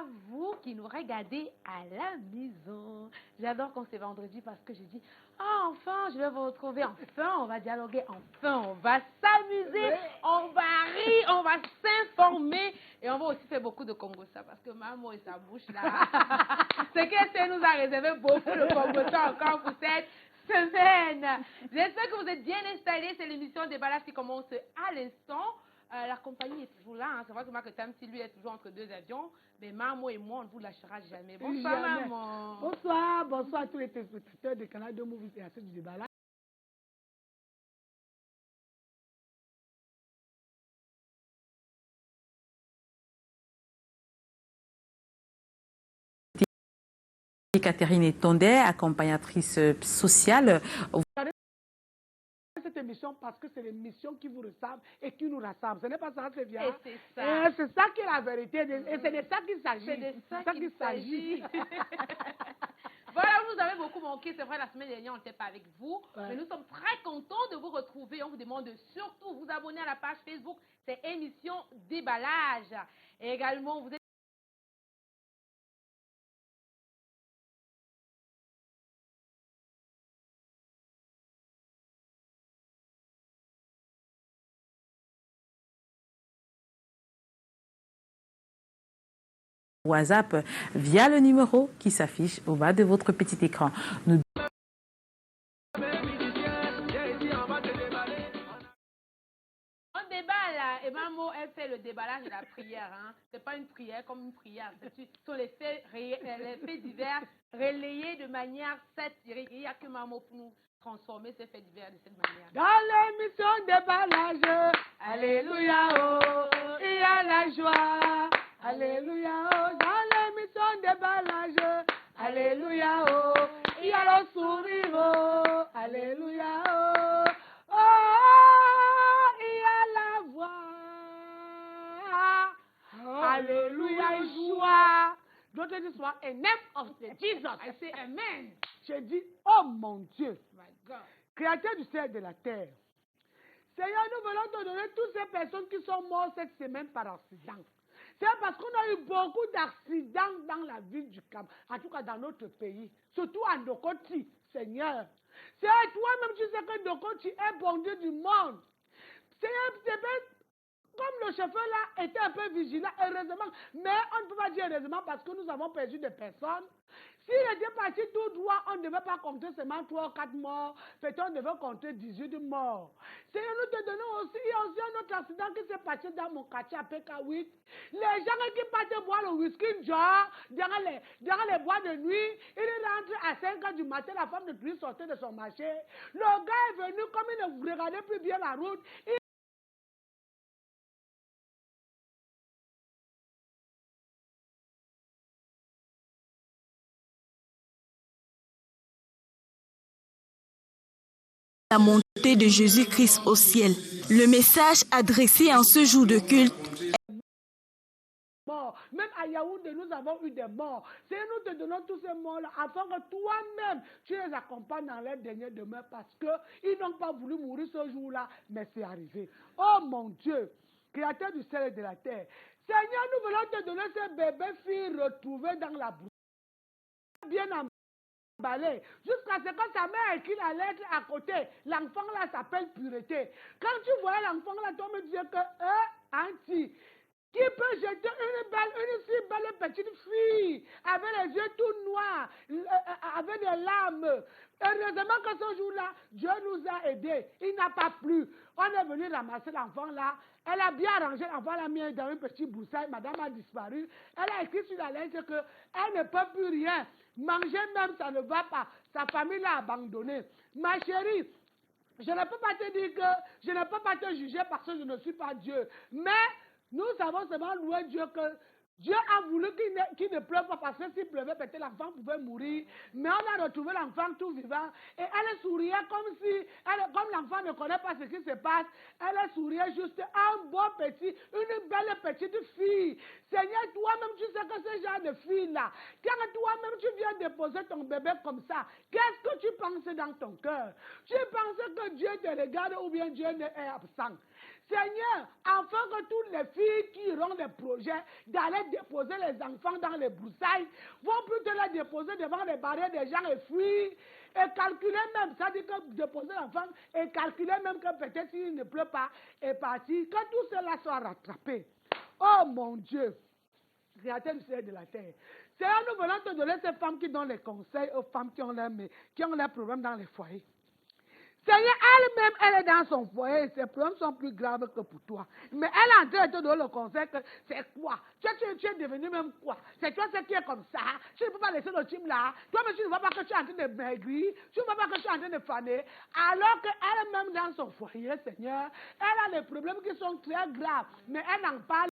à vous qui nous regardez à la maison. J'adore quand c'est vendredi parce que je dis, ah, enfin, je vais vous retrouver, enfin, on va dialoguer, enfin, on va s'amuser, on va rire, on va s'informer et on va aussi faire beaucoup de Congo-ça parce que maman et sa bouche là, c'est qu'elle nous a réservé beaucoup de Congo-ça encore pour cette semaine. J'espère que vous êtes bien installés, c'est l'émission Déballage qui commence à l'instant. La compagnie est toujours là. Hein. C'est vrai que Marc Tamsi, lui, est toujours entre deux avions. Mais Maman et moi, on ne vous lâchera jamais. Bonsoir, jamais. Maman. Bonsoir, bonsoir à tous les téléspectateurs de Canal 2 Movies et à ceux du Déballage. Catherine Tondet, accompagnatrice sociale. Cette émission parce que c'est l'émission qui vous ressemble et qui nous rassemble. Ce n'est pas ça, c'est bien. Et c'est ça. C'est ça qui est la vérité. Et c'est de ça qu'il s'agit. C'est de ça qu'il s'agit. Voilà, vous nous avez beaucoup manqué. C'est vrai, la semaine dernière, on n'était pas avec vous. Ouais. Mais nous sommes très contents de vous retrouver. On vous demande de surtout vous abonner à la page Facebook. C'est émission Déballage. Et également, vous êtes WhatsApp via le numéro qui s'affiche au bas de votre petit écran. Nous... On déballe là, et maman, elle fait le déballage de la prière. Hein. C'est pas une prière comme une prière. Ce sont les faits divers relayés de manière satirique. Il n'y a que maman pour nous transformer ces faits divers de cette manière. Dans l'émission Déballage, alléluia, oh, il y a la joie. Alléluia, oh, dans l'émission Déballage, alléluia, oh, il y a le sourire, oh, alléluia, oh, oh, il y a la voix, oh, alléluia, joie. D'autres disent, a name of Jesus. I say amen. J'ai dit, oh mon Dieu, my God, Créateur du ciel et de la terre. Seigneur, nous voulons te donner toutes ces personnes qui sont mortes cette semaine par accident. C'est parce qu'on a eu beaucoup d'accidents dans la ville du Cap, en tout cas dans notre pays, surtout en Dokoti, Seigneur. C'est toi-même, tu sais que Dokoti est bon Dieu du monde. Seigneur, c'est comme le chauffeur là était un peu vigilant, heureusement, mais on ne peut pas dire heureusement parce que nous avons perdu des personnes. S'il était parti tout droit, on ne devait pas compter seulement 3 ou 4 morts, peut-être on devait compter 18 morts. Seigneur, nous te donnons aussi, il y a aussi un autre accident qui s'est passé dans mon quartier à PK8. Les gens qui partent boire le whisky jar dans les bois de nuit, ils rentrent à 5 h du matin, la femme ne peut plus sortir de son marché. Le gars est venu, comme il ne regardait plus bien la route, la montée de Jésus-Christ au ciel. Le message adressé en ce jour de culte. Même à Yaoundé, nous avons eu des morts. C'est nous te donnons tous ces morts-là afin que toi-même, tu les accompagnes dans les dernières demeures parce qu'ils n'ont pas voulu mourir ce jour-là, mais c'est arrivé. Oh mon Dieu, Créateur du ciel et de la terre. Seigneur, nous voulons te donner ces bébés filles retrouvées dans la bouche. Bien emballé. Jusqu'à ce que sa mère écrit la lettre à côté. L'enfant là s'appelle Pureté. Quand tu vois l'enfant là, toi me disais que, Auntie, qui peut jeter une si belle petite fille avec les yeux tout noirs, avec des larmes. Heureusement que ce jour-là, Dieu nous a aidés. Il n'a pas plu. On est venu ramasser l'enfant là. Elle a bien arrangé l'enfant, l'a mis dans une petite broussaille. Madame a disparu. Elle a écrit sur la lettre qu'elle ne peut plus rien. Manger même, ça ne va pas. Sa famille l'a abandonnée. Ma chérie, je ne peux pas te dire que je ne peux pas te juger parce que je ne suis pas Dieu. Mais nous savons seulement louer Dieu que Dieu a voulu qu'il ne pleuve pas parce que s'il pleuvait, peut-être l'enfant pouvait mourir. Mais on a retrouvé l'enfant tout vivant et elle souriait comme l'enfant ne connaît pas ce qui se passe. Elle souriait juste un beau petit, une belle petite fille. Seigneur, toi-même, tu sais que ce genre de fille-là, quand toi-même tu viens déposer ton bébé comme ça, qu'est-ce que tu penses dans ton cœur? Tu penses que Dieu te regarde ou bien Dieu est absent? Seigneur, afin que toutes les filles qui auront des projets d'aller déposer les enfants dans les broussailles vont plutôt les déposer devant les barrières des gens et fuir. Et calculer même, ça dit que déposer l'enfant et calculer même que peut-être s'il ne pleut pas et partir, que tout cela soit rattrapé. Oh mon Dieu, Créateur du ciel et de la terre. Seigneur, nous venons te donner ces femmes qui donnent les conseils aux femmes qui ont leurs problèmes dans les foyers. Seigneur, elle-même, elle est dans son foyer, ses problèmes sont plus graves que pour toi. Mais elle est en train de te donner le conseil que c'est quoi? Tu es devenu même quoi? C'est toi qui es comme ça. Tu ne peux pas laisser le team là. Toi-même, tu ne vois pas que tu es en train de maigrir. Tu ne vois pas que tu es en train de faner. Alors qu'elle-même dans son foyer, Seigneur, elle a des problèmes qui sont très graves. Mais elle en parle.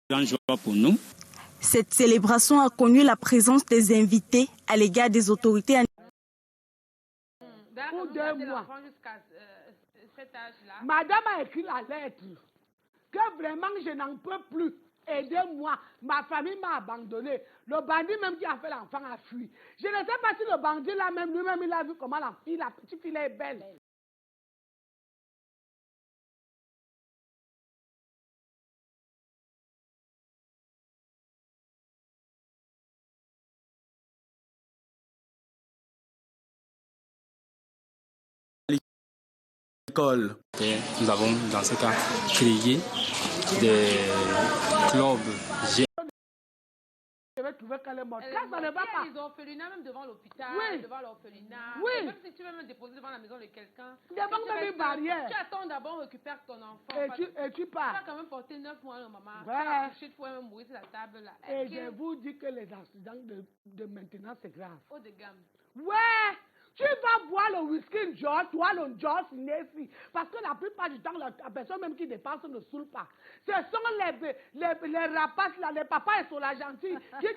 Grande joie pour nous. Cette célébration a connu la présence des invités à l'égard des autorités. Pour 2 mois. Madame a écrit la lettre que vraiment je n'en peux plus. Aidez-moi, ma famille m'a abandonné. Le bandit même qui a fait l'enfant a fui. Je ne sais pas si le bandit là même lui-même il a vu comment la petite fille est belle. L'école, nous avons dans ce cas créé des clubs. Je vais trouver qu'elle est morte. Là, ça ne va pas. Les orphelinats, même devant l'hôpital, devant l'orphelinat. Oui. Même si tu veux même déposer devant la maison de quelqu'un. Devant même une barrière. Tu attends d'abord, on récupère ton enfant. Et tu pars. Tu vas quand même porter 9 mois, maman. Ouais. Tu vas même mourir sur la table là. Et je vous dis que les accidents de maintenant, c'est grave. Haut de gamme. Ouais. Tu vas boire le whisky George, toi le George Nessie. Parce que la plupart du temps, la personne même qui dépasse ne saoule pas. Ce sont les rapaces, là, les papas et sont la gentille qui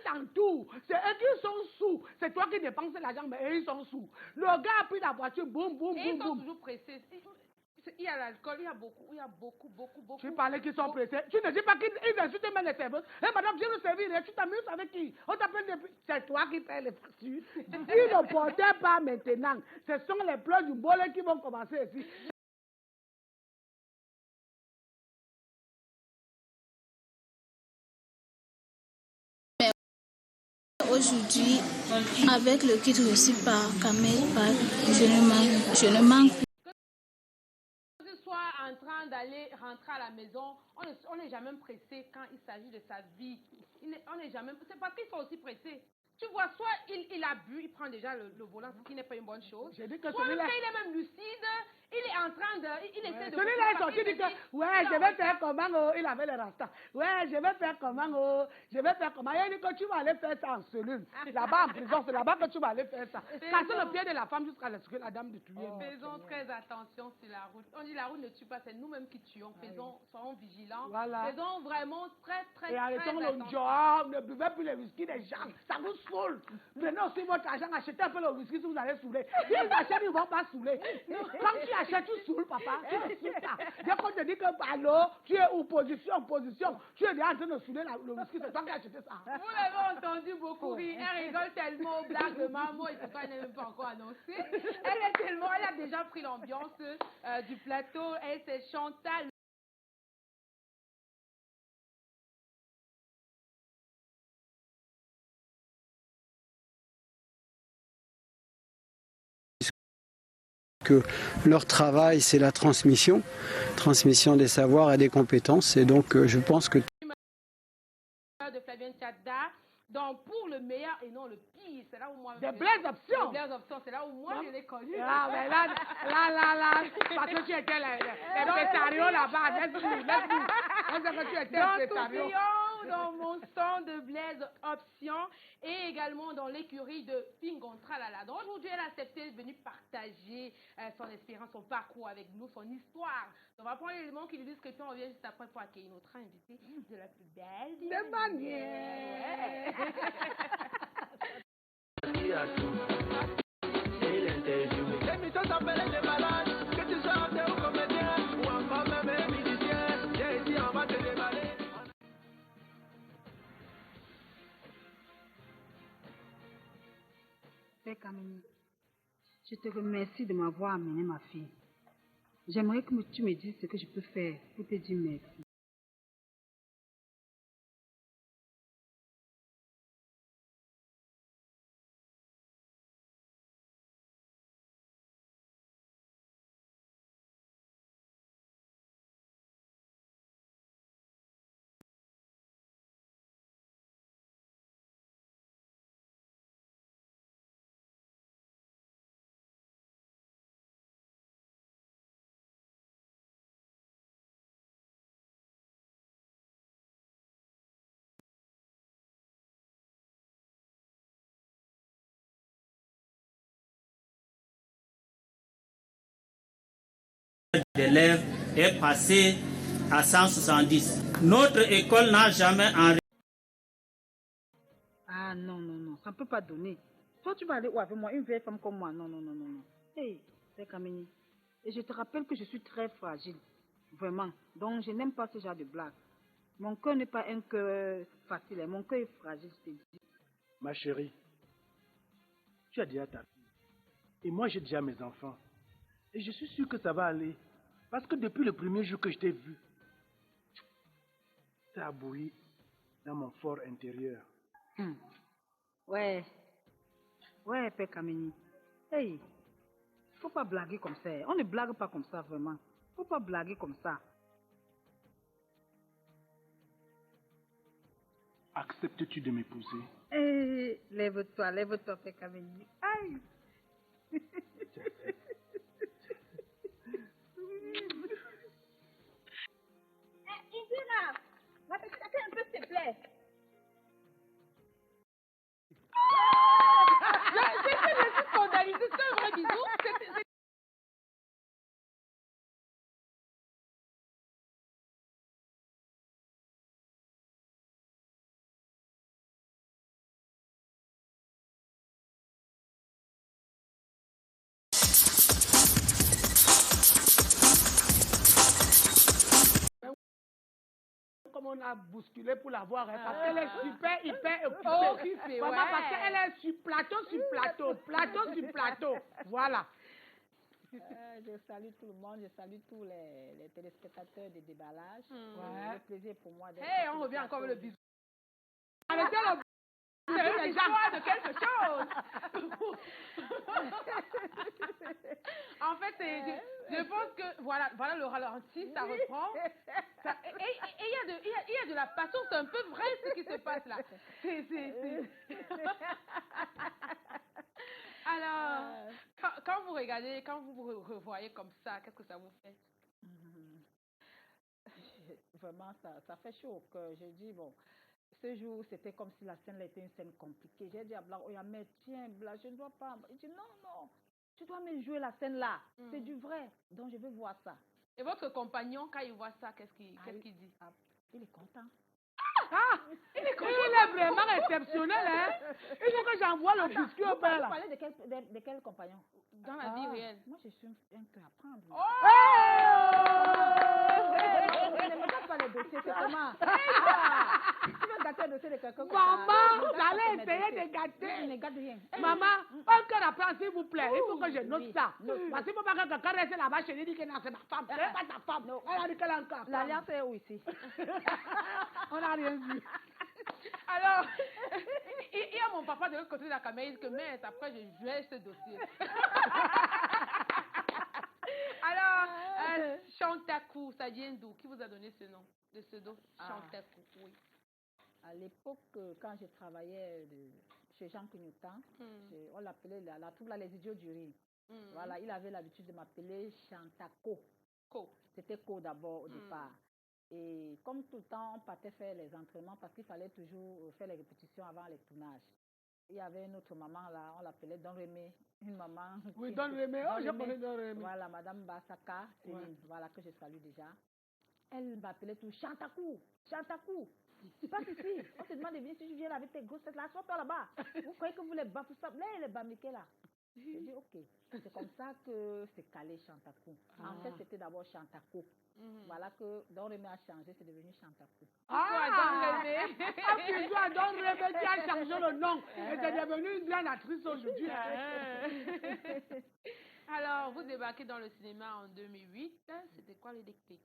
t'entourent. C'est eux qui sont sous. C'est toi qui dépenses l'argent, mais eux ils sont sous. Le gars a pris la voiture, boum, boum, boum, boum. Ils sont toujours pressés. Il y a l'alcool, il y a beaucoup. Tu parlais qu'ils sont pressés. Tu ne dis pas qu'ils insultent même les serveurs. Eh madame, viens nous servir. Tu t'amuses avec qui? On t'appelle depuis. C'est toi qui payes les factures. Si ne portez pas maintenant, ce sont les pleurs du bolet qui vont commencer ici. Aujourd'hui, avec le kit reçu par Kamel, je ne manque soit en train d'aller rentrer à la maison, on n'est jamais pressé quand il s'agit de sa vie. On n'est jamais. C'est parce qu'ils sont aussi pressés. Tu vois, soit il a bu, il prend déjà le volant, ce qui n'est pas une bonne chose. Soit même quand il est même lucide, il est en train de. Il essaie de. Celui-là est sorti, dit que, ouais, je vais faire comment, oh, il avait les rastas. Ouais, je vais faire comment, oh, je vais faire comment. Il dit que tu vas aller faire ça en cellule. Là-bas en prison, c'est là-bas que tu vas aller faire ça. Casser le pied de la femme jusqu'à ce que la dame de tuer. Faisons très attention sur la route. On dit la route ne tue pas, c'est nous-mêmes qui tuons. Soyons vigilants. Voilà. Faisons vraiment très et arrêtons le job, ne buvez plus les whisky des gens. Ça vous saoule. Prenez aussi votre argent, achetez un peu le whisky si vous allez saouler. Si vous achetez, ils ne vont pas saouler. Quand tu achètes, tu saoules, papa. Tu ne saoules pas. Dès qu'on te dit que, allô, tu es opposition, tu es déjà en train de saouler le whisky, c'est toi qui as acheté ça. Vous l'avez entendu beaucoup rire. Elle rigole tellement aux blagues de maman, et pourtant elle n'est même pas encore annoncée. Elle a déjà pris l'ambiance du plateau. Et c'est Chantal. Que leur travail, c'est la transmission des savoirs et des compétences. Et donc, je pense que... De Flavien Tchadda. Donc, pour le le meilleur et non le pire. C'est là où moi... Des Blaise Options. Des Blaise Options, c'est là où moi je l'ai connu. Ah, mais là, parce que tu étais l'impresario là-bas. Laisse-nous. Parce que tu étais l'impresario. Dans mon stand de Blaise Options et également dans l'écurie de Fingontralala. Donc aujourd'hui, elle a accepté de venir partager son expérience, son parcours avec nous, son histoire. Donc on va prendre l'élément qui nous disent que puis on revient juste après pour accueillir notre invité de la plus belle des manières. L'émission s'appelle Les Malades, que tu sois acteur ou comédien, ou encore même musicien, j'ai ici en bas de déballer. Père Kamini, je te remercie de m'avoir amené ma fille. J'aimerais que tu me dises ce que je peux faire pour te dire merci. D'élèves est passé à 170. Notre école n'a jamais enregistré. Ah non, non, non, ça ne peut pas donner. Toi, tu vas aller où avec moi, une vieille femme comme moi? Non, non, non, non, non. Hey, Père Kamini, et je te rappelle que je suis très fragile. Vraiment. Donc, je n'aime pas ce genre de blague. Mon cœur n'est pas un cœur facile, hein. Mon cœur est fragile, je te dis. Ma chérie, tu as déjà ta fille. Et moi, j'ai déjà mes enfants. Et je suis sûr que ça va aller. Parce que depuis le premier jour que je t'ai vu, ça a bouilli dans mon fort intérieur. Ouais. Ouais, Père Kamini. Hey, faut pas blaguer comme ça. On ne blague pas comme ça, vraiment. Faut pas blaguer comme ça. Acceptes-tu de m'épouser? Hey, lève-toi, Père Kamini. Aïe. Indira, va te taper un peu, s'il te plaît. Je suis scandalisée, c'est un vrai bisou. Comme on a bousculé pour la voir, hein, parce qu'elle est super, hyper occupée. Occupée, Maman, ouais. parce qu'elle est sur plateau, plateau sur plateau. Voilà. Je salue tout le monde, je salue tous les téléspectateurs des déballages. Ouais. C'est un plaisir pour moi d'être. Hey, on revient encore avec le bisou. Arrêtez le C'est une histoire de quelque chose. En fait, je pense que voilà le ralenti, ça reprend. Et il y a de la passion, c'est un peu vrai ce qui se passe là. Alors, quand vous regardez, quand vous vous revoyez comme ça, qu'est-ce que ça vous fait? Vraiment, ça fait chaud au cœur. J'ai dit, bon, ce jour, c'était comme si la scène était une scène compliquée. J'ai dit à Blanc, oh, mais tiens, Blanc, je ne dois pas. Il dit, non, non, tu dois me jouer la scène là. C'est du vrai. Donc, je veux voir ça. Et votre compagnon, quand il voit ça, qu'est-ce qu'il dit? Il est content. Ah, il est vraiment exceptionnel, hein. Il faut que j'envoie le biscuit au père là. Vous parlez de quel compagnon? Dans la vie réelle. Moi, je suis un cœur à prendre. Oh! Ne me donne pas le dossier, c'est comment? Tu veux gâter le dossier de quelqu'un? Maman, j'allais essayer de gâter. Il ne gâte rien. Maman, un cœur à prendre, s'il vous plaît. Il faut que je note ça. Parce qu'il ne faut pas que quelqu'un reste là-bas chez lui et dit que non, c'est ma femme. C'est pas ta femme. Elle a dit qu'elle a encore. L'alliance est où ici? On n'a rien vu. Alors, il y a mon papa de l'autre côté de la caméra, il dit que mais après je jouais ce dossier. Alors, Chantakou, ça vient d'où? Qui vous a donné ce nom? De pseudo Chantakou, oui. À l'époque, quand je travaillais chez Jean Clignotant, on l'appelait la troupe là, les idiots du riz. Voilà, il avait l'habitude de m'appeler Chantako. C'était Co d'abord au départ. Et comme tout le temps, on partait faire les entraînements parce qu'il fallait toujours faire les répétitions avant les tournages. Il y avait une autre maman là, on l'appelait Don Rémé, une maman. Oui, Don Rémé, oh, je connais Don Rémé. Voilà, Madame Basaka, Céline, voilà, que je salue déjà. Elle m'appelait tout Chantakou, Chantakou. Passe ici, on te demande de venir si tu viens avec tes grosses têtes là, assois-toi là-bas. Vous croyez que vous les bafouez ça? Là, les bamiqués là. J'ai dit ok. C'est comme ça que c'est calé Chantakou. En fait, c'était d'abord Chantakou. Voilà que Don Rémé a changé, c'est devenu Chantakou. Ah, tu dois Don Rémé qui a changé le nom. Et c'est devenu une grande actrice aujourd'hui. Alors, vous débarquez dans le cinéma en 2008. C'était quoi le déclic?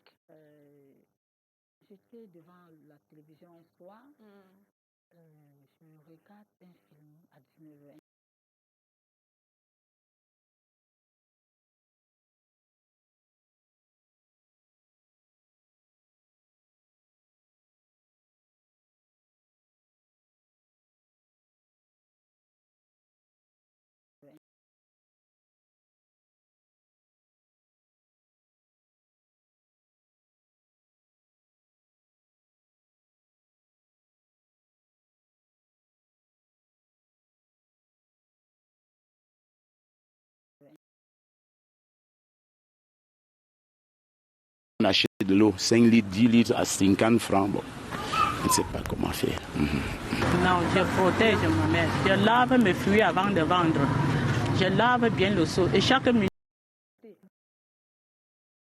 J'étais devant la télévision un soir. Je regarde un film à 19h. On achète de l'eau, 5 litres, 10 litres à 50 francs. Bon, je ne sais pas comment faire. Non, je protège moi-même. Je lave mes fruits avant de vendre. Je lave bien le seau. Et chaque minute.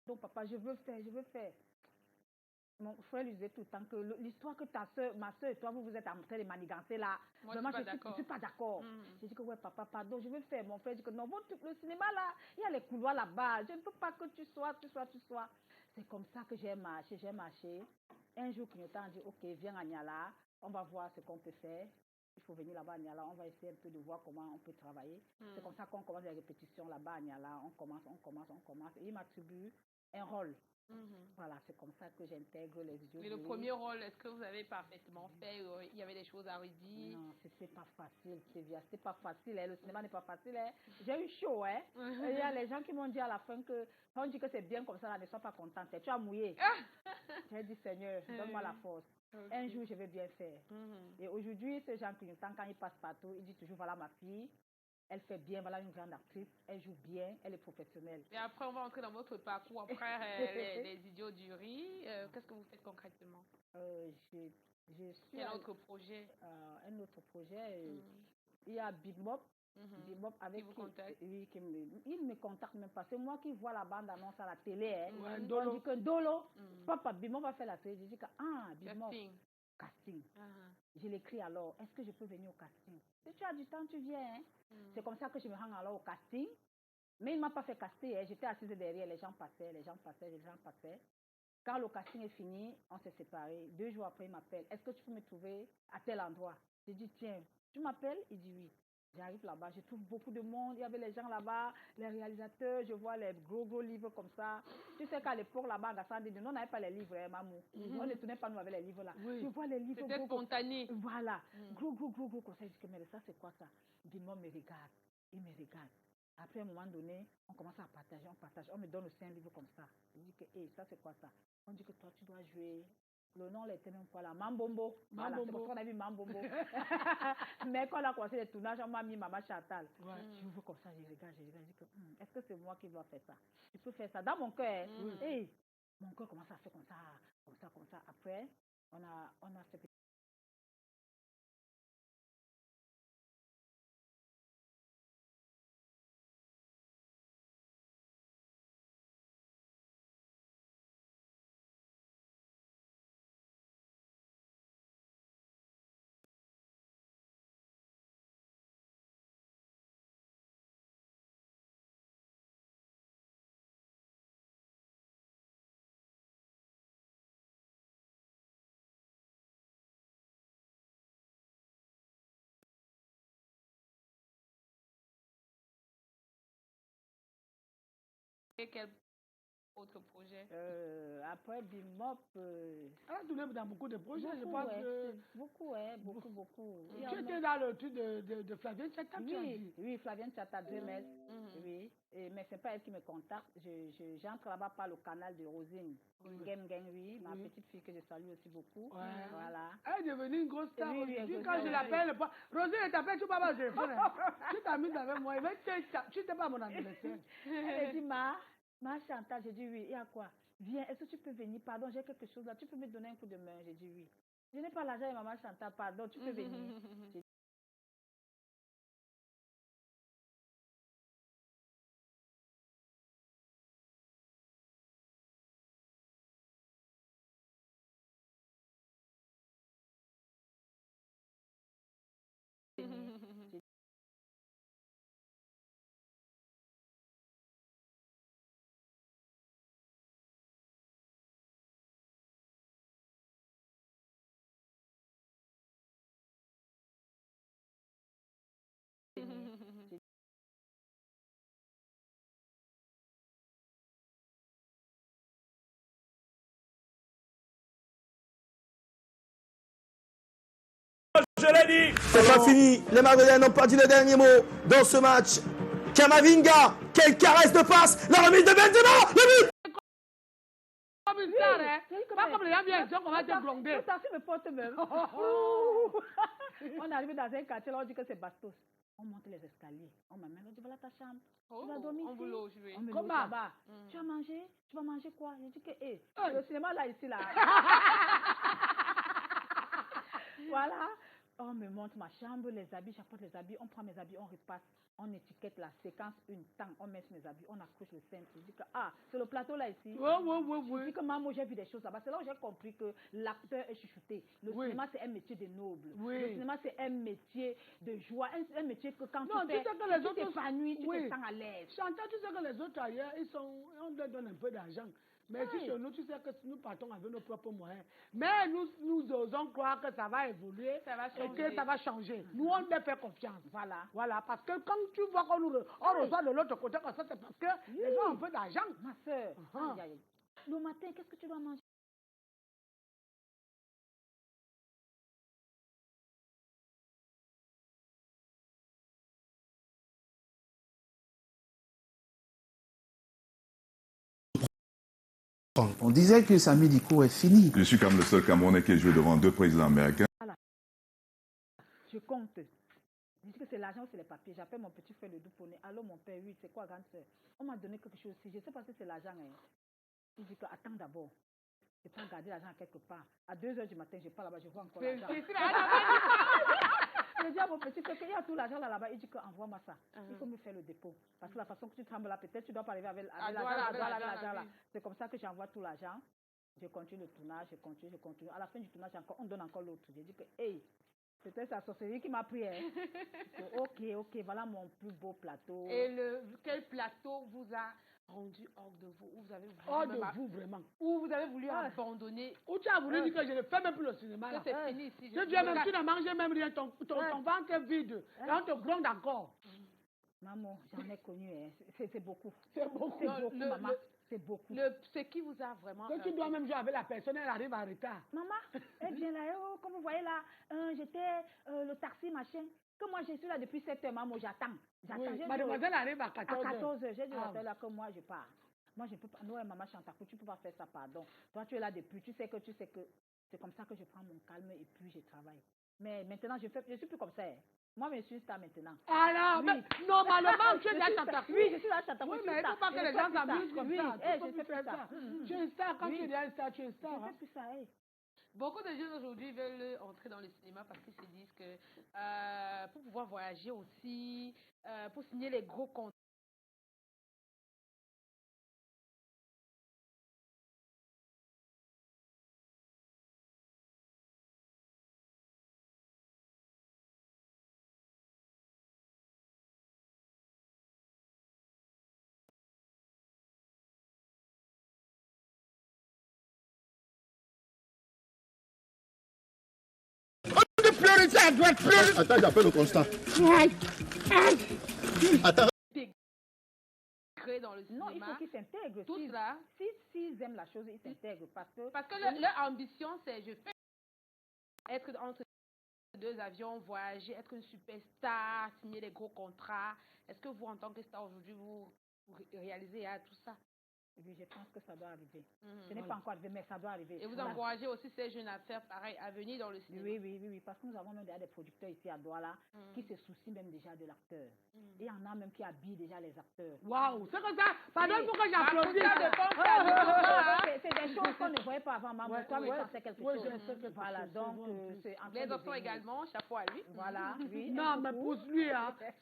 Donc, papa, je veux faire. Mon frère lui disait tout le temps que l'histoire que ma soeur et toi, vous êtes en train de manigancer là. Moi, vraiment, je ne suis pas d'accord. J'ai dit que ouais, papa, pardon, je veux faire. Mon frère dit que non, le cinéma là, il y a les couloirs là-bas. Je ne veux pas que tu sois. C'est comme ça que j'ai marché. Un jour, Clignotant a dit, ok, viens à Niala, on va voir ce qu'on peut faire. Il faut venir là-bas à Niala, on va essayer un peu de voir comment on peut travailler. C'est comme ça qu'on commence les répétitions là-bas à Niala. On commence. Et il m'attribue un rôle. Voilà, c'est comme ça que j'intègre les idiots. Mais le premier rôle, est-ce que vous avez parfaitement fait? Il y avait des choses à redire? Non, c'était pas facile, c'était pas facile. Le cinéma n'est pas facile. J'ai eu chaud. Il y a les gens qui m'ont dit à la fin que, on dit que c'est bien comme ça, là, ne sois pas contente. Tu as mouillé. J'ai dit, Seigneur, donne-moi la force. Un jour, je vais bien faire. Et aujourd'hui, ce Jean Clignotant, quand il passe partout, il dit toujours, voilà ma fille. Elle fait bien, voilà une grande actrice, elle joue bien, elle est professionnelle. Et après, on va entrer dans votre parcours après les idiots du riz. Qu'est-ce que vous faites concrètement? Quel autre projet? Un autre projet, il y a Bimop. Bimop avec il me contacte même pas. C'est moi qui vois la bande annonce à la télé. On dit que Dolo, papa, Bimop va faire la série. Je dis que Bimop. Casting. Je l'écris alors, est-ce que je peux venir au casting? Si tu as du temps, tu viens. C'est comme ça que je me rends alors au casting. Mais il ne m'a pas fait caster. J'étais assise derrière, les gens passaient. Quand le casting est fini, on s'est séparés. 2 jours après, il m'appelle. Est-ce que tu peux me trouver à tel endroit? J'ai dit, tiens, tu m'appelles? Il dit oui. J'arrive là-bas, je trouve beaucoup de monde. Il y avait les gens là-bas, les réalisateurs, je vois les gros livres comme ça. Tu sais qu'à l'époque, là-bas, à Gassandi, nous, on n'avait pas les livres, Mamou. On ne tournait pas nous avec les livres là. Oui. Je vois les livres. C'était spontané. Voilà. Gros comme ça. Je dis que, mais ça, c'est quoi ça? Dis-moi, me regarde. Il me regarde. Après, à un moment donné, on commence à partager, on partage. On me donne aussi un livre comme ça. Je dis que, ça, c'est quoi ça? On dit que toi, tu dois jouer. Le nom était même quoi là? Mambombo. Voilà, c'est pour ça qu'on a vu Mambombo. Mais quand on a commencé les tournages, on m'a mis Maman Chantal. Je vois comme ça, je regarde, je dis que est-ce que c'est moi qui dois faire ça? Je peux faire ça dans mon cœur. Mon cœur commence à faire comme ça. Après, on a fait Quel autre projet? Après Bimop... Elle a tourné dans beaucoup de projets, je beaucoup, pense ouais, que... Beaucoup. Tu étais dans le truc de Flavienne Chata, tu as dit? Oui, Flavienne Chata, 2 mètres. Oui, mais ce n'est pas elle qui me contacte. J'entre là-bas par le canal de Rosine. Oui, ma petite fille que je salue aussi beaucoup. Ouais. Voilà. Elle est devenue une grosse star. Oui, Quand je l'appelle, Rosine, elle t'appelle, tu parles au téléphone. Tu t'amuses avec moi, mais tu n'étais pas mon anniversaire. Elle a dit, Ma Chantal, j'ai dit oui. Et à quoi? Viens, est-ce que tu peux venir? Pardon, j'ai quelque chose là. Tu peux me donner un coup de main? J'ai dit oui. Je n'ai pas l'argent et maman Chantal, pardon, tu peux venir. Je l'ai dit. C'est pas fini. Les Marocains n'ont pas dit le dernier mot dans ce match. Kamavinga, quelle caresse de passe. La remise de Benzema. Le but. Comme une star, hein. Pas comme les gens viennent, on va te gronder. Attention, me porte même. On est arrivé dans un quartier, là, on dit que c'est Bastos. On monte les escaliers. On m'amène, on dit voilà ta chambre. Tu vas dormir ici. On vous loge, oui. On me loge là-bas. Tu vas manger? Tu vas manger quoi? J'ai dit que, le cinéma là, ici, là. Voilà. On me montre ma chambre, les habits, j'apporte les habits, on prend mes habits, on repasse, on étiquette la séquence une temps, on met sur mes habits, on accroche le cintre. Je dis que, c'est le plateau là ici. Oui. Je dis que maman, j'ai vu des choses là-bas. C'est là où j'ai compris que l'acteur est chuchoté. Le cinéma, c'est un métier de noble. Le cinéma, c'est un métier de joie, un métier que quand tu t'épanouis, tu te sens à l'aise. Chantal, tu sais que les autres ailleurs, on leur donne un peu d'argent. Mais si chez nous, tu sais que nous partons avec nos propres moyens. Mais nous osons croire que ça va évoluer et que ça va changer. Nous, on leur fait confiance. Voilà. Parce que quand tu vois qu'on reçoit de l'autre côté, comme ça, c'est parce que les gens ont un peu d'argent. Ma soeur, le matin, qu'est-ce que tu dois manger? On disait que Sami Diko est fini. Je suis comme le seul Camerounais qui a joué devant 2 présidents américains. Voilà. Je compte. Je dis que c'est l'argent ou c'est les papiers. J'appelle mon petit frère le Douponé. Allô mon père, oui, c'est quoi grande soeur? On m'a donné quelque chose aussi. Je ne sais pas si c'est l'argent. Il dit que attends d'abord. Je peux garder l'argent quelque part. À 2h du matin, je pars là-bas, je vois encore l'argent. Je dis à mon petit frère qu'il y a tout l'argent là-bas. Il dit envoie-moi ça. Il faut me faire le dépôt. Parce que la façon que tu trembles là, peut-être tu dois pas arriver avec l'argent. C'est comme ça que j'envoie tout l'argent. Je continue le tournage, je continue. À la fin du tournage, on donne encore l'autre. J'ai dit que, c'était sa sorcellerie qui m'a pris. Ok, voilà mon plus beau plateau. Et quel plateau vous a rendu hors de vous? Vous avez hors de vous, vraiment. Ou vous avez voulu abandonner? Ou tu as voulu dire que je ne fais même plus le cinéma. Que c'est fini ici. Tu n'as mangé même rien, ton ventre est vide. Et on te gronde encore. Maman, j'en ai connu. C'est beaucoup. C'est beaucoup, maman. C'est beaucoup. Ce qui vous a vraiment... Que tu dois même jouer avec la personne, elle arrive en retard. Maman, elle vient là, comme vous voyez là, j'étais le taxi, machin. Que moi, je suis là depuis 7 heures, maman, j'attends. Mademoiselle arrive à 14 heures. À 14 heures, j'ai dit là que moi, je pars. Moi, je ne peux pas. Non, maman Chantal, tu ne peux pas faire ça, pardon. Toi, tu es là depuis, tu sais que c'est comme ça que je prends mon calme et puis je travaille. Mais maintenant, je suis plus comme ça. Moi, je suis star maintenant. Alors, mais normalement, tu es là Chantal. Oui, je suis là Chantal. Oui, mais il ne faut pas que les gens s'amusent comme ça. Je fais plus ça. Tu es star, quand tu es là star, tu es star. Je fais plus ça, Beaucoup de jeunes aujourd'hui veulent entrer dans le cinéma parce qu'ils se disent que pour pouvoir voyager aussi, pour signer les gros contrats, Priorité à droite, priorité. Attends, j'appelle le constat. Attends. dans le cinéma. Non, il faut qu'ils s'intègrent. Tout cela. S'ils aiment la chose, ils s'intègrent. Parce que leur ambition, c'est je fais être entre deux avions, voyager, être une superstar, signer des gros contrats. Est-ce que vous, en tant que star aujourd'hui, vous réalisez tout ça? Oui, je pense que ça doit arriver. Ce n'est pas encore arrivé, mais ça doit arriver. Et vous encouragez aussi ces jeunes à faire pareil, à venir dans le cinéma. Oui, parce que nous avons même déjà des producteurs ici à Douala qui se soucient même déjà de l'acteur. Et il y en a même qui habillent déjà les acteurs. Waouh, c'est comme ça. Pardon pour que j'applaudisse. C'est des choses qu'on ne voyait pas avant. Maman, toi, tu pensais quelque chose. Voilà, donc c'est en train les enfants également, chapeau à lui. Voilà, oui. Non, mais pour lui,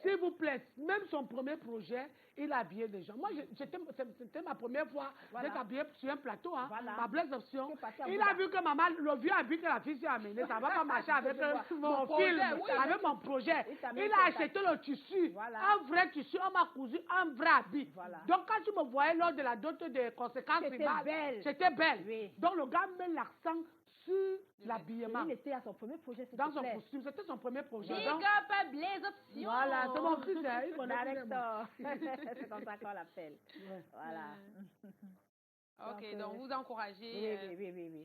s'il vous plaît, même son premier projet, il a habillé des gens. Moi, c'était ma première fois d'être habillée sur un plateau, ma Blaise Option. Il a vu que maman, le vieux habit que la fille s'est amené, ça ne va pas marcher avec mon film, avec mon projet. Il a acheté le tissu, un vrai tissu, on m'a cousu un vrai habit. Donc, quand tu me voyais lors de la dot des conséquences rivales, c'était belle. Donc, le gars met l'accent sur l'habillement. Il était à son premier projet, dans son costume, c'était son premier projet. Big up Blaise Option. Voilà, c'est mon fils, il connaît. C'est comme ça qu'on l'appelle. Voilà. Ok, donc vous encouragez.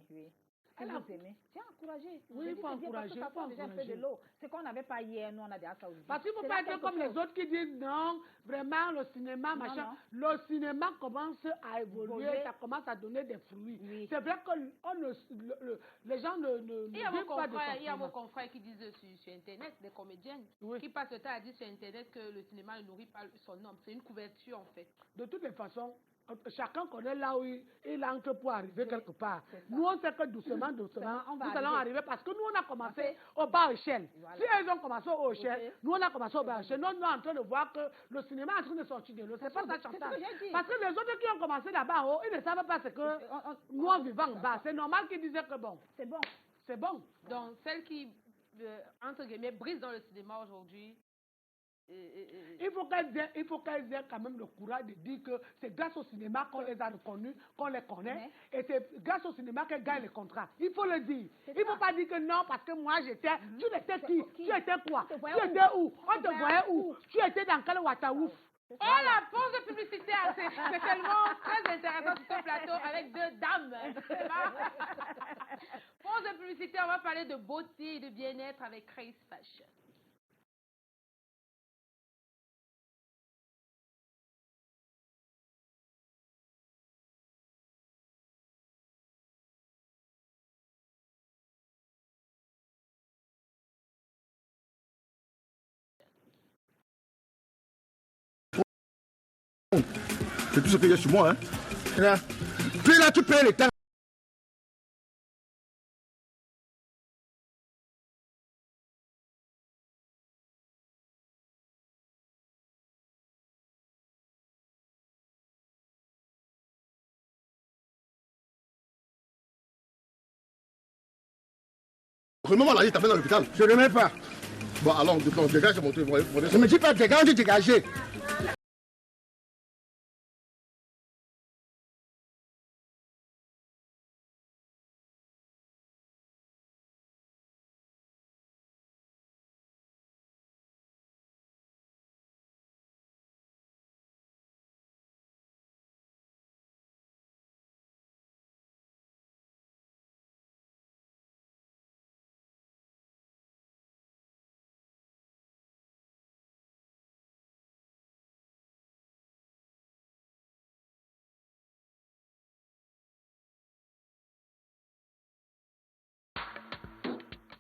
Oui. Alors, vous aimez. Tiens, encouragez. Oui, il faut encourager. Ça prend déjà un peu de l'eau. C'est qu'on n'avait pas hier, nous on a déjà ça aujourd'hui. Parce qu'il ne faut pas être comme les autres qui disent non, vraiment le cinéma, machin. Non. Le cinéma commence à évoluer, ça commence à donner des fruits. Oui. C'est vrai que les gens ne vivent pas de ça. Il y a vos confrères qui disent sur Internet, des comédiennes, qui passent le temps à dire sur Internet que le cinéma ne nourrit pas son homme. C'est une couverture en fait. De toutes les façons, chacun connaît là où il entre pour arriver quelque part. Nous, on sait que doucement, nous allons arriver parce que nous, on a commencé au bas échelle. Si ils ont commencé au haut échelle, nous, on a commencé au bas échelle. Nous, on est en train de voir que le cinéma est en train de sortir de l'eau. C'est pas ça, chantage. Parce que les autres qui ont commencé là-bas en haut, ils ne savent pas ce que nous, on vivant en bas. C'est normal qu'ils disaient que bon. C'est bon. C'est bon. Donc, celles qui, entre guillemets, brisent dans le cinéma aujourd'hui, il faut qu'elles aient quand même le courage de dire que c'est grâce au cinéma qu'on les a reconnus, qu'on les connaît, et c'est grâce au cinéma qu'elles gagnent les contrats. Il faut le dire. Il ne faut pas dire que non, parce que moi j'étais. Tu étais qui? Tu étais quoi? Tu étais où? On te voyait où? Tu étais dans quel Wataouf? Oh, la pause publicitaire, c'est tellement très intéressant sur ce plateau avec deux dames. Pause publicitaire, on va parler de beauté et de bien-être avec Chris Fashion. C'est tout ce qu'il y a sur moi, hein. Là. Puis là, tu payes les temps. Remets-moi la liste, t'as fait dans l'hôpital. Je ne remets pas. Bon, alors, dégage mon truc. Ne me dis pas dégage, on dit dégager.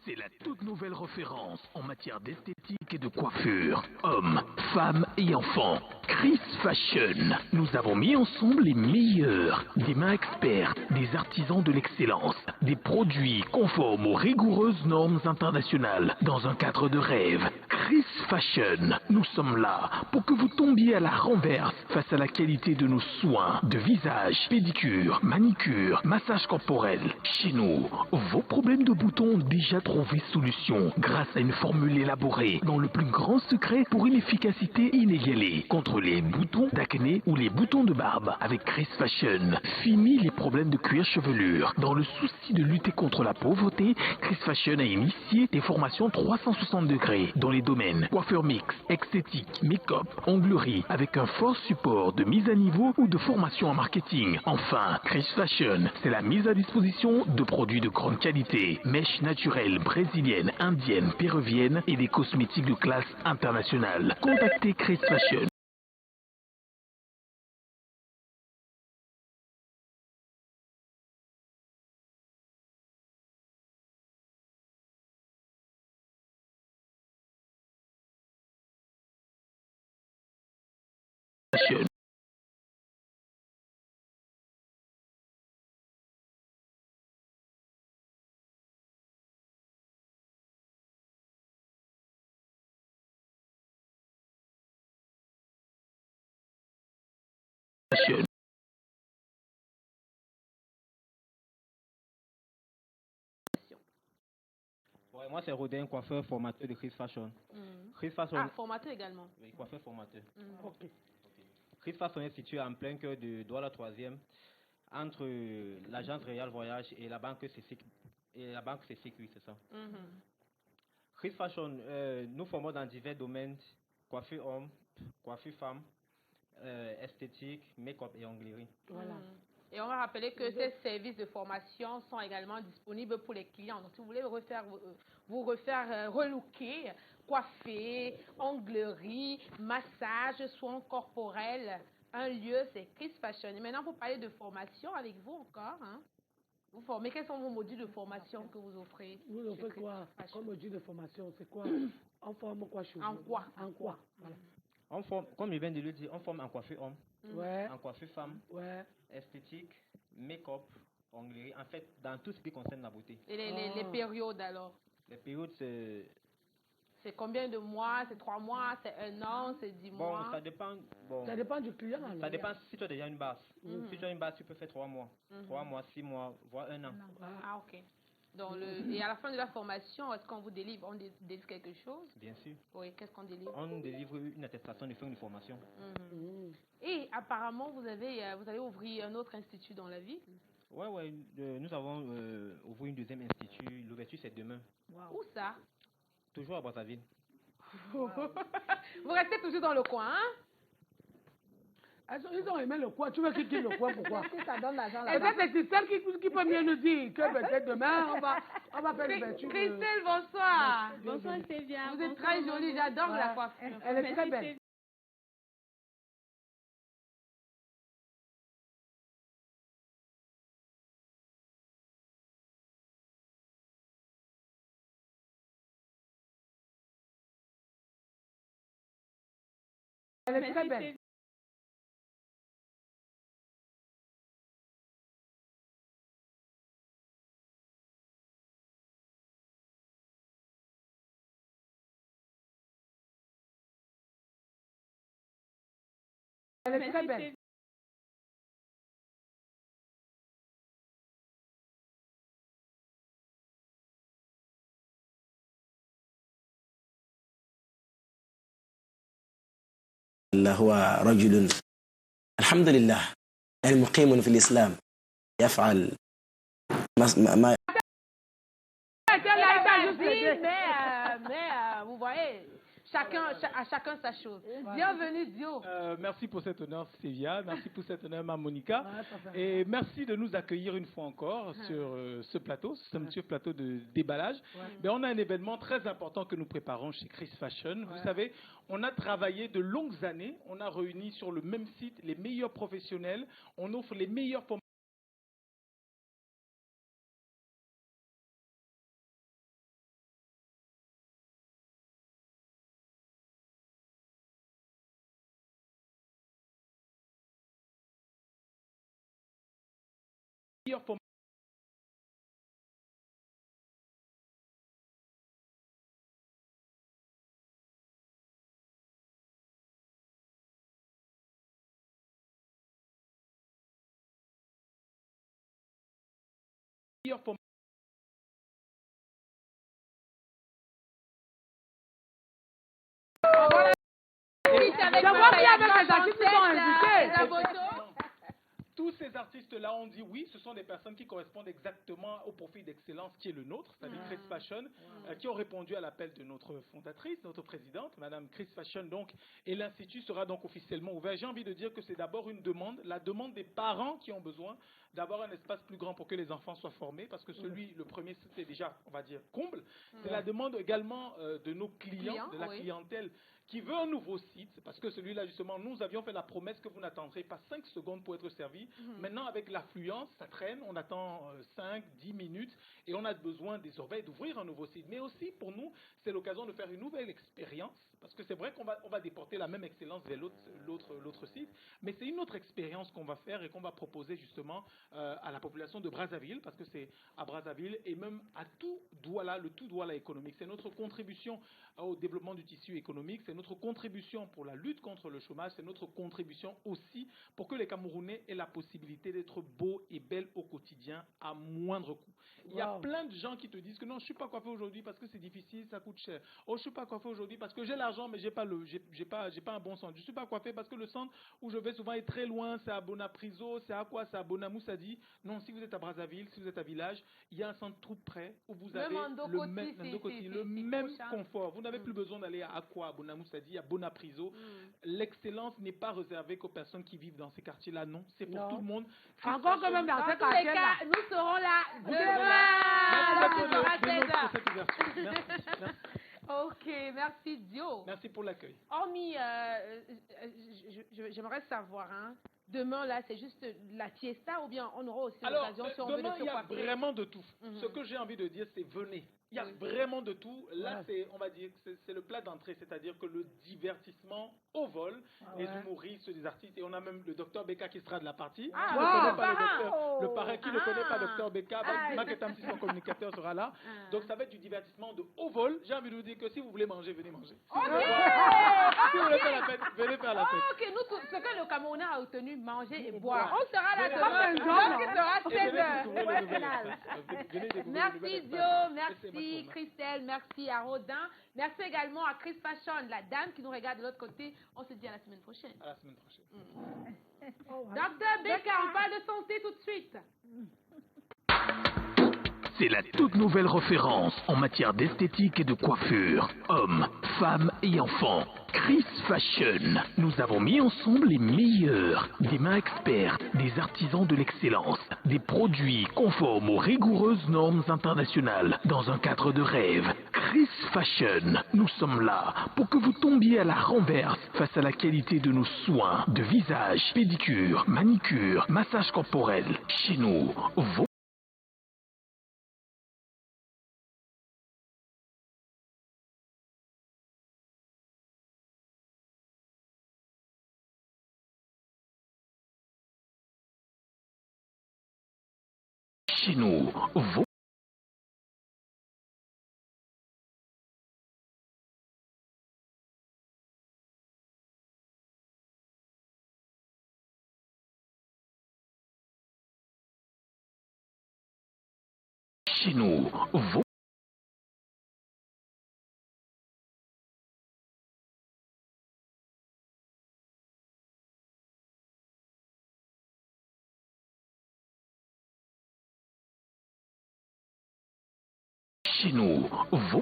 C'est la toute nouvelle référence en matière d'esthétique et de coiffure. Hommes, femmes et enfants. Chris Fashion. Nous avons mis ensemble les meilleurs. Des mains expertes, des artisans de l'excellence. Des produits conformes aux rigoureuses normes internationales. Dans un cadre de rêve. Chris Fashion. Nous sommes là pour que vous tombiez à la renverse face à la qualité de nos soins. De visage, pédicure, manicure, massage corporel. Chez nous, vos problèmes de boutons ont déjà trouvé solution grâce à une formule élaborée dans le plus grand secret pour une efficacité inégalée contre contre les boutons d'acné ou les boutons de barbe avec Chris Fashion. Fini les problèmes de cuir chevelure. Dans le souci de lutter contre la pauvreté, Chris Fashion a initié des formations 360 degrés dans les domaines coiffure mix, esthétique, make-up, onglerie avec un fort support de mise à niveau ou de formation en marketing. Enfin, Chris Fashion, c'est la mise à disposition de produits de grande qualité, mèches naturelles brésiliennes, indiennes, péruviennes et des cosmétiques de classe internationale. Contactez Chris Fashion. Ouais, moi, c'est Rodin, coiffeur formateur de Chris Fashion. Chris Fashion. Ah, formateur également. Oui, coiffeur formateur. Ok. Chris Fashion est situé en plein cœur de Douala 3e, entre l'agence Royal Voyage et la banque CCQ. Et la banque CCQ, c'est ça. Chris Fashion, nous formons dans divers domaines, coiffure homme, coiffure femme, esthétique, make-up et onglerie. Voilà. Et on va rappeler que ces services de formation sont également disponibles pour les clients. Donc, si vous voulez vous refaire relooker, coiffer, onglerie, massage, soins corporels, un lieu, c'est Chris Fashion. Et maintenant, pour parler de formation avec vous encore, hein, vous formez. Quels sont vos modules de formation que vous offrez? Vous offrez quoi comme module de formation? C'est quoi? On forme quoi chez vous? En quoi? En quoi? Voilà. On forme, comme je viens de le dire, on forme en coiffure homme, en coiffure femme, esthétique, make-up, onglerie, en fait, dans tout ce qui concerne la beauté. Et les périodes alors? Les périodes, c'est... C'est combien de mois? C'est 3 mois? C'est 1 an? C'est 10 mois? Bon, ça dépend. Bon, ça dépend du client. Alors. Ça dépend si tu as déjà une base. Si tu as une base, tu peux faire 3 mois. 3 mois, 6 mois, voire 1 an. Ah, ok. Donc, et à la fin de la formation, est-ce qu'on vous délivre, délivre quelque chose? Bien sûr. Oui, qu'est-ce qu'on délivre? On délivre une attestation de fin de formation. Et apparemment, vous allez ouvrir un autre institut dans la ville? Ouais, nous avons ouvert une deuxième institut. L'ouverture, c'est demain. Où ça? Toujours à Brazzaville. Vous restez toujours dans le coin, hein? Ils ont aimé le coin. Tu veux qu'ils quittent le coin, pourquoi? Si ça donne l'argent là. Et c'est celle qui peut mieux nous dire que peut-être demain, on va faire l'ouverture. Christelle, bonsoir. Bonsoir, Stéphia. Vous êtes très jolie, j'adore la coiffure. Elle est très belle. Elle est très belle. Elle est très belle. هو رجل الحمد لله يعني مقيم في الإسلام يفعل ما mais vous voyez, à chacun sa chose. Bienvenue, Dio. Merci pour cet honneur, Stéphia. Merci pour cet honneur, ma Monica. Et merci de nous accueillir une fois encore sur ce plateau, ce somptueux plateau de déballage. Mais on a un événement très important que nous préparons chez Chris Fashion. Vous savez, on a travaillé de longues années. On a réuni sur le même site les meilleurs professionnels. On offre les meilleurs formations. avec C'est moi qui avec les artistes qui sont invités. la photo. Tous ces artistes-là ont dit oui, ce sont des personnes qui correspondent exactement au profil d'excellence qui est le nôtre, c'est-à-dire Chris Fashion, qui ont répondu à l'appel de notre fondatrice, notre présidente, Madame Chris Fashion. Donc, et l'Institut sera donc officiellement ouvert. J'ai envie de dire que c'est d'abord une demande, la demande des parents qui ont besoin d'avoir un espace plus grand pour que les enfants soient formés, parce que le premier, c'était déjà, on va dire, comble. C'est la demande également de nos clients, de la clientèle, qui veut un nouveau site, parce que celui-là, justement, nous avions fait la promesse que vous n'attendrez pas 5 secondes pour être servi. Maintenant, avec l'affluence, ça traîne, on attend 5, 10 minutes, et on a besoin désormais d'ouvrir un nouveau site. Mais aussi, pour nous, c'est l'occasion de faire une nouvelle expérience, parce que c'est vrai qu'on va déporter la même excellence vers l'autre site, mais c'est une autre expérience qu'on va faire et qu'on va proposer justement à la population de Brazzaville, parce que c'est à Brazzaville et même à tout Douala, le tout Douala économique. C'est notre contribution au développement du tissu économique, c'est notre contribution pour la lutte contre le chômage, c'est notre contribution aussi pour que les Camerounais aient la possibilité d'être beaux et belles au quotidien à moindre coût. Il y a plein de gens qui te disent que non, je ne suis pas coiffé aujourd'hui parce que c'est difficile, ça coûte cher. Oh, je ne suis pas coiffé aujourd'hui parce que j'ai l'argent mais j'ai pas un bon centre. Je ne suis pas coiffé parce que le centre où je vais souvent est très loin, c'est à Bonapriso, c'est à quoi? C'est à Bonamoussadi. Non, si vous êtes à Brazzaville, si vous êtes à Village, il y a un centre tout près où vous avez le même confort. Vous n'avez plus besoin d'aller à Aqua, à Bonamoussadi, à Bonapriso. L'excellence n'est pas réservée qu'aux personnes qui vivent dans ces quartiers-là, non. C'est pour tout le monde. Encore que même dans ces quartiers-là. Nous serons là demain. Ok, merci Dio. Merci pour l'accueil. Hormis, j'aimerais savoir, hein, demain là, c'est juste la fiesta ou bien on aura aussi l'occasion si on veut de se coiffer? Demain, il y a vraiment de tout. Ce que j'ai envie de dire, c'est venez. Il y a vraiment de tout. Là, on va dire, c'est le plat d'entrée, c'est-à-dire que le divertissement au vol, les humoristes, les artistes, et on a même le docteur Beka qui sera de la partie. Le parrain qui ne connaît pas docteur Beka, Maketam, son communicateur, sera là. Donc, ça va être du divertissement de haut vol. J'ai envie de vous dire que si vous voulez manger, venez manger. Si vous voulez faire la fête, venez faire la fête. Ok, nous, ce que le Camerounais a obtenu, manger et boire. On sera là demain. Ce sera 16h. Merci Dio, merci Christelle, merci à Rodin. Merci également à Chris Fashion, la dame qui nous regarde de l'autre côté. On se dit à la semaine prochaine. À la semaine prochaine. Docteur Beka, on parle de santé tout de suite. C'est la toute nouvelle référence en matière d'esthétique et de coiffure. Hommes, femmes et enfants. Chris Fashion. Nous avons mis ensemble les meilleurs. Des mains expertes, des artisans de l'excellence. Des produits conformes aux rigoureuses normes internationales. Dans un cadre de rêve. Chris Fashion. Nous sommes là pour que vous tombiez à la renverse face à la qualité de nos soins. De visage, pédicure, manicure, massage corporel. Chez nous, vos chez nous, vos chez nous, vos chez nous, vos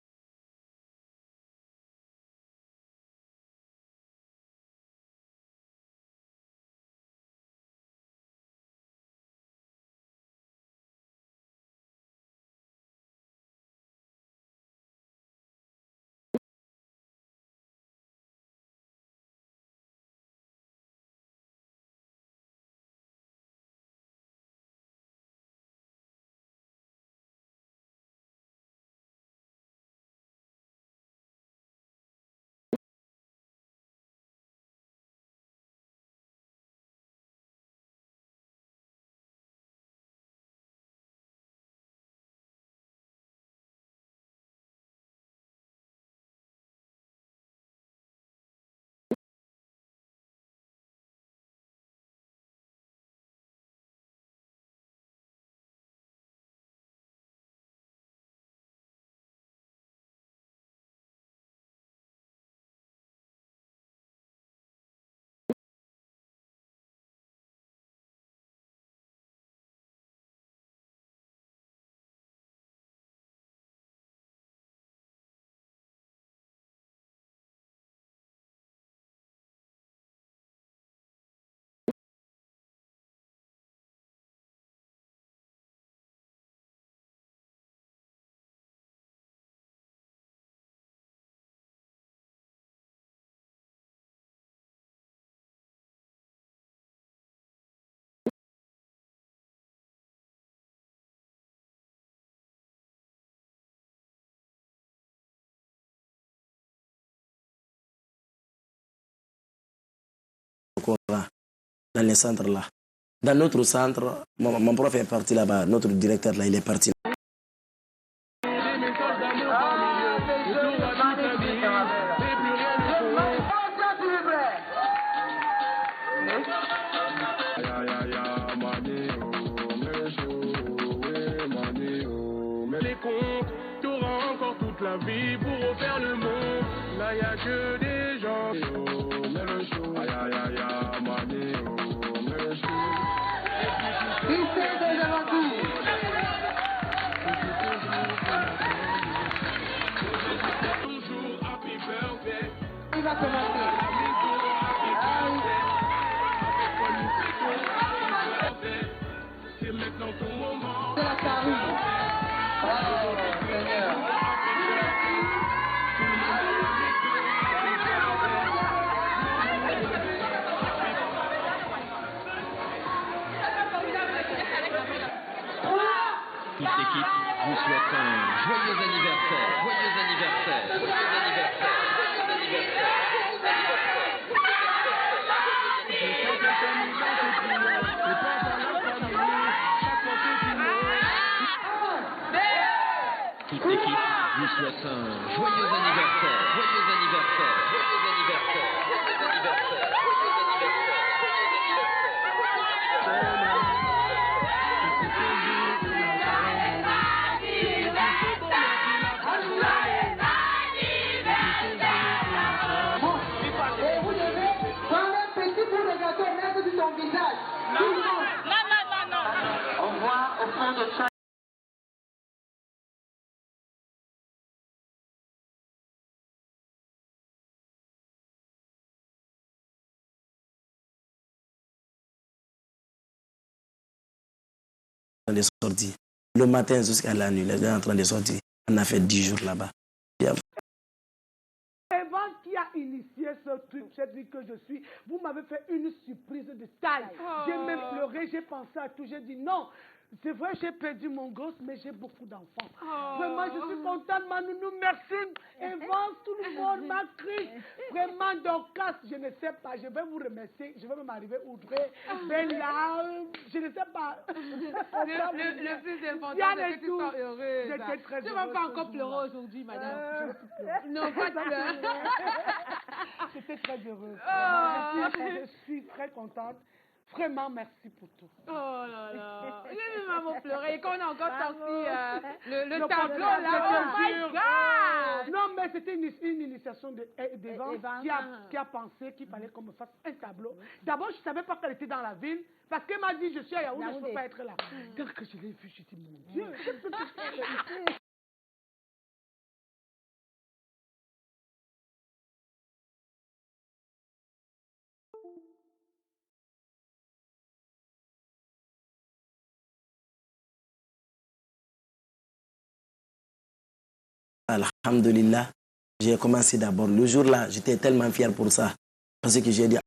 dans les centres là. Dans notre centre, mon prof est parti là-bas, notre directeur là, il est parti. Les comptes, t'auras encore toute la vie pour refaire le monde. Là, y a que des gens. Aïe, aïe, aïe, aïe, mané, toujours happy birthday. Il va commencer. C'est maintenant ton moment. C'est la carrière. Toute l'équipe vous souhaite un joyeux anniversaire, joyeux anniversaire, joyeux anniversaire, joyeux anniversaire. Toute l'équipe vous souhaite un joyeux anniversaire, joyeux anniversaire, joyeux anniversaire, joyeux anniversaire, joyeux On voit au fond de chaque... De sortir. Le matin jusqu'à la nuit, les gars en train de sortir. On a fait 10 jours là-bas. Evans qui a initié ce truc, cette vie que je suis, vous m'avez fait une surprise de taille. J'ai même pleuré, j'ai pensé à tout, j'ai dit non. C'est vrai, j'ai perdu mon gosse, mais j'ai beaucoup d'enfants. Vraiment, je suis contente, ma nounou, merci. Evans, tout le monde, ma Chris. Vraiment, Dorcas, je ne sais pas, je vais vous remercier. Je vais même arriver Audrey, Bella, je ne sais pas. Le plus important, c'est que tu sois heureuse. J'étais très heureuse. Tu ne vas pas encore pleurer aujourd'hui, madame. Non, pas de pleurer. J'étais très heureuse. Je suis très contente. Vraiment, merci pour tout. Oh là là. J'ai maman pleurer. Et quand on a encore sorti le tableau là, oh my God! Non, mais c'était une initiation d'Evans qui a pensé qu'il fallait qu'on me fasse un tableau. D'abord, je ne savais pas qu'elle était dans la ville parce qu'elle m'a dit je suis à Yaoundé, je ne peux pas être là. Dès que je l'ai vue, je dit mon Dieu, qu'est-ce que tu fais ici? Alhamdulillah, j'ai commencé d'abord. Le jour-là, j'étais tellement fier pour ça. Parce que j'ai dit...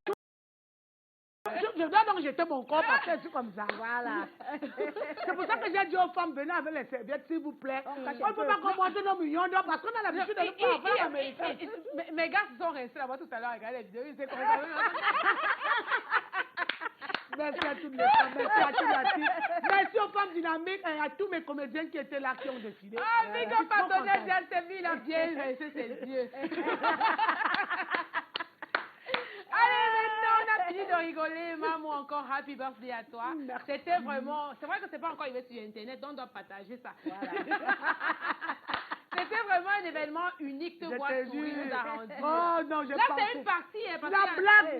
Donc j'étais mon corps parce que c'est comme ça. Voilà. C'est pour ça que j'ai dit aux femmes, venez avec les serviettes, s'il vous plaît. On ne peut pas commenter nos millions d'or parce qu'on a l'habitude de le faire en américain. Mes gars se sont restés là-bas tout à l'heure, regardez les vidéos, ils étaient comme ça. Merci à toutes les femmes, merci à toutes les filles. Merci aux femmes dynamiques et à tous mes comédiens qui étaient là, qui ont défilé. Ah, big up à Tonel Dialsemi, il a bien resté ses yeux. Allez, maintenant, on a fini de rigoler. Maman, encore happy birthday à toi. C'était vraiment... C'est vrai que c'est pas encore arrivé sur Internet, donc on doit partager ça. Voilà. C'était vraiment un événement unique, te voir sourire, nous a rendu. Oh non, j'ai pas... Là, c'est une partie, hein, parce la que...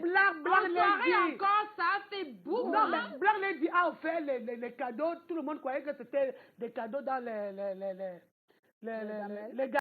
Black soirée encore, ça a fait beaucoup. Non, mais Black Lady a offert les cadeaux. Tout le monde croyait que c'était des cadeaux dans les gars.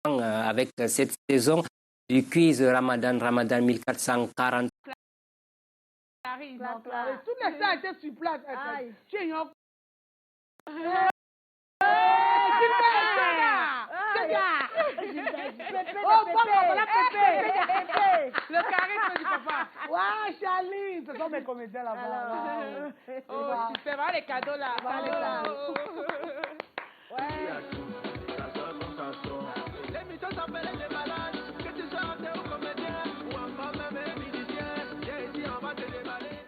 Avec cette saison du quiz Ramadan 1440. Clarisse. Non, Clarisse. Toutes les stars étaient sur place. Tu es une... Le charisme du papa. Ouais, Charlie, ce sont mes comédiens là-bas. Oh, super, voilà les cadeaux là. L'émission s'appelle Les Déballages. Que tu sois acteur ou comédien ou encore même musicien, viens ici, on va te déballer.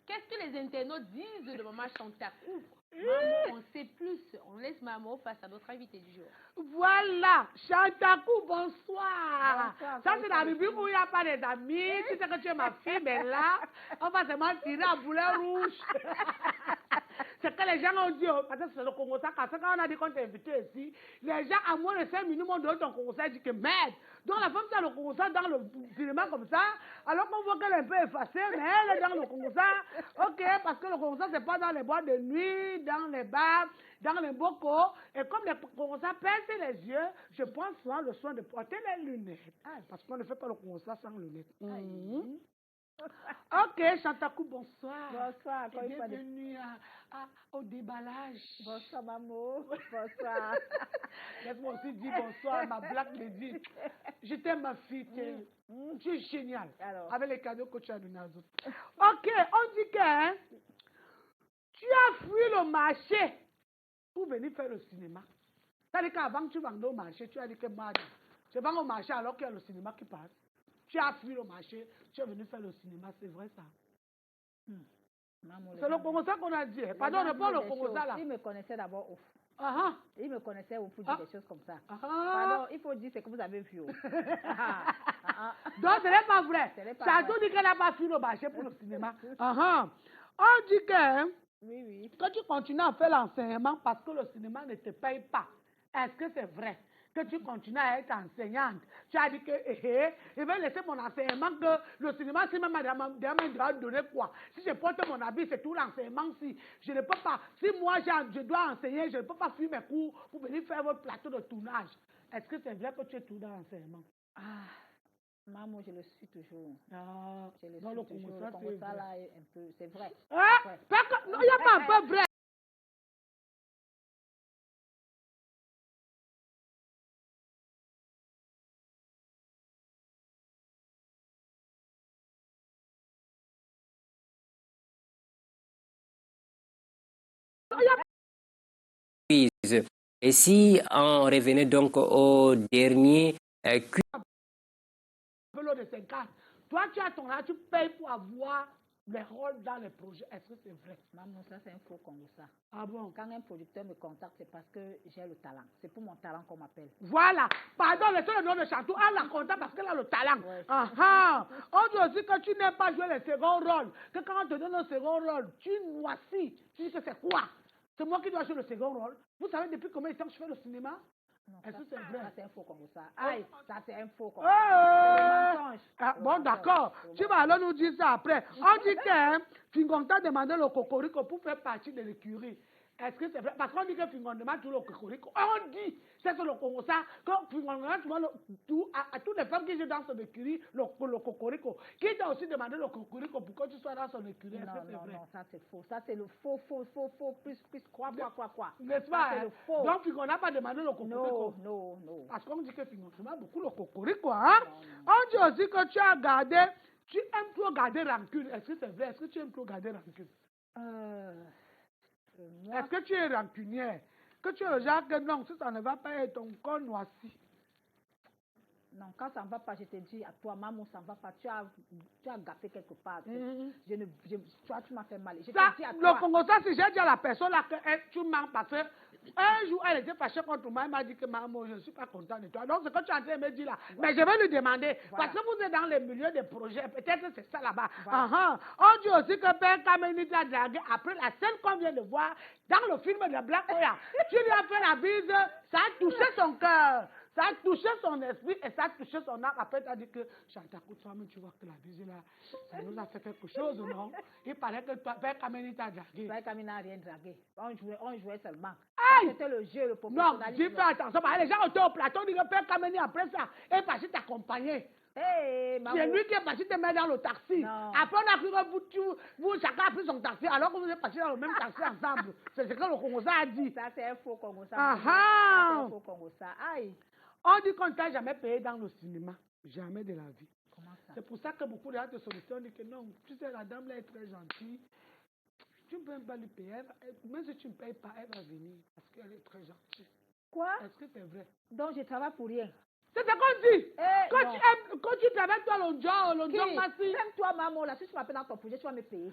Qu'est-ce que les internautes disent de Maman Chantakou? Maman, on sait plus. On laisse Maman face à notre invité du jour. Voilà, Chantakou, bonsoir. Ça, c'est la rubrique où il n'y a pas des amis. Tu sais que tu es ma fille, mais là, on va seulement tirer à boulet rouge. C'est que les gens ont dit, parce que c'est le Congo, ça, quand on a dit qu'on t'est invité ici, les gens, à moins de 5 minutes, m'ont donné ton Congo, ça, ils disent que merde. Donc la femme, c'est le Congo, ça, dans le cinéma comme ça, alors qu'on voit qu'elle est un peu effacée, mais elle est dans le Congo, ça. Ok, parce que le Congo, ça, c'est pas dans les boîtes de nuit, dans les bars, dans les bocaux. Et comme les Congo, ça pince les yeux, je prends souvent le soin de porter les lunettes. Parce qu'on ne fait pas le Congo, ça sans lunettes. Ok, Chantakou, bonsoir. Bonsoir. Et bienvenue au déballage. Bonsoir, maman. Bonsoir. Laisse-moi aussi dire bonsoir, ma blague me dit. Je t'aime, ma fille. Tu es géniale. Alors. Avec les cadeaux que tu as donnés aux autres. Ok, on dit que tu as fui le marché pour venir faire le cinéma. C'est-à-dire qu'avant que tu vendais au marché, tu as dit que moi, je vends au marché alors qu'il y a le cinéma qui passe. Tu as fui le marché, tu es venu faire le cinéma, c'est vrai ça? C'est le Congo ça qu'on a dit. Pardon, ne pas le Congo ça là. Il me connaissait d'abord au fou. Il me connaissait au fou, des choses comme ça. Pardon, il faut dire ce que vous avez vu. Donc ce n'est pas vrai. Ça a tout dit qu'elle n'a pas fui le marché pour le cinéma. On dit que, que tu continues à faire l'enseignement parce que le cinéma ne te paye pas. Est-ce que c'est vrai? Que tu continues à être enseignante. Tu as dit que, je vais laisser mon enseignement, que le cinéma, si même madame doit donner quoi? Si je porte mon habit, c'est tout l'enseignement. Si je ne peux pas, si moi je dois enseigner, je ne peux pas fuir mes cours pour venir faire votre plateau de tournage. Est-ce que c'est vrai que tu es tout dans l'enseignement? Maman, je le suis toujours. Je le suis toujours. Comme ça, là, un peu, c'est vrai. Non, il n'y a pas un peu vrai. Et si on revenait donc au dernier de 50. Toi, tu as ton âge, tu payes pour avoir les rôles dans les projets. Est-ce que c'est vrai? Maman, ça c'est un faux comme ça. Ah bon? Quand un producteur me contacte, c'est parce que j'ai le talent. C'est pour mon talent qu'on m'appelle. Voilà. Pardon, laissez le nom de Chantou. Elle la contacte parce qu'elle a le talent. Ouais. On dit aussi que tu n'aimes pas jouer les seconds rôles. Que quand on te donne un second rôle, tu noircis. Tu dis que c'est quoi? C'est moi qui dois jouer le second rôle. Vous savez depuis combien de temps je fais le cinéma? Est-ce que c'est vrai? Ça c'est un faux comme ça. Ça c'est un faux comme ça. Bon, d'accord. Tu vas alors nous dire ça après. On dit que Fingon t'a demandé le cocorico pour faire partie de l'écurie. Est-ce que c'est vrai? Parce qu'on dit que Fingon demande tout le cocorico. On dit, c'est le Congo ça, quand Fingon demande à toutes les femmes qui jouent dans son écurie, le cocorico. Qui t'a aussi demandé le cocorico pour que tu sois dans son écurie? Est-ce que c'est vrai? Non, ça c'est faux. Ça c'est le faux, plus quoi. N'est-ce pas? C'est le faux. Donc Fingon n'a pas demandé le cocorico. Non. Parce qu'on dit que Fingon demande beaucoup le cocorico, hein? On dit aussi que tu as gardé, tu aimes trop garder rancune. Est-ce que c'est vrai? Est-ce que tu aimes trop garder rancune? Est-ce que tu es rancunière? Que tu es le genre que non, si ça ne va pas être ton corps noirci. Non, quand ça ne va pas, je te dis à toi, maman, ça ne va pas. Tu as gâté quelque part. Tu m'as fait mal. Je te dis à toi. Le Congo, ça, si j'ai dit à la personne là que tu mens parce que un jour, elle était fâchée contre moi, elle m'a dit que maman, je ne suis pas content de toi. Donc, ce que tu es en train de me dire là, mais je vais lui demander, parce que vous êtes dans le milieu des projets, peut-être que c'est ça là-bas. On dit aussi que Père Kameni t'a dragué après la scène qu'on vient de voir dans le film de Black Oya. Tu lui as fait la bise, ça a touché son cœur. Ça a touché son esprit et ça a touché son âme. Après, tu as dit que Chantakou, toi-même, tu vois que la bise là, ça nous a fait quelque chose, non? Il paraît que Père Kameni t'a dragué. Père Kameni n'a rien dragué. On jouait seulement. Aïe! C'était le jeu, le professionnalisme. Non, dis fais attention. Les gens étaient au plateau, disent que Père Kameni, après ça, est parti t'accompagner. Hey, c'est lui qui est parti te mettre dans le taxi. Non. Après, on a cru que vous, chacun a pris son taxi, alors que vous êtes partis dans le même taxi ensemble. C'est ce que le Congosa a dit. Ça, c'est un faux Congosa. Ah C'est ah. un faux Congosa. Aïe. On dit qu'on ne t'a jamais payé dans le cinéma. Jamais de la vie. Comment ça? C'est pour ça que beaucoup de gens te sollicitent, disent que non, tu sais, la dame là est très gentille. Tu ne peux même pas lui payer. Même si tu ne payes pas, elle va venir parce qu'elle est très gentille. Quoi? Est-ce que c'est vrai? Donc, je travaille pour rien. C'est ce qu'on dit. Quand tu travailles, toi, le job, massi. Même toi, maman, là, si tu m'appelles dans ton projet, tu vas me payer.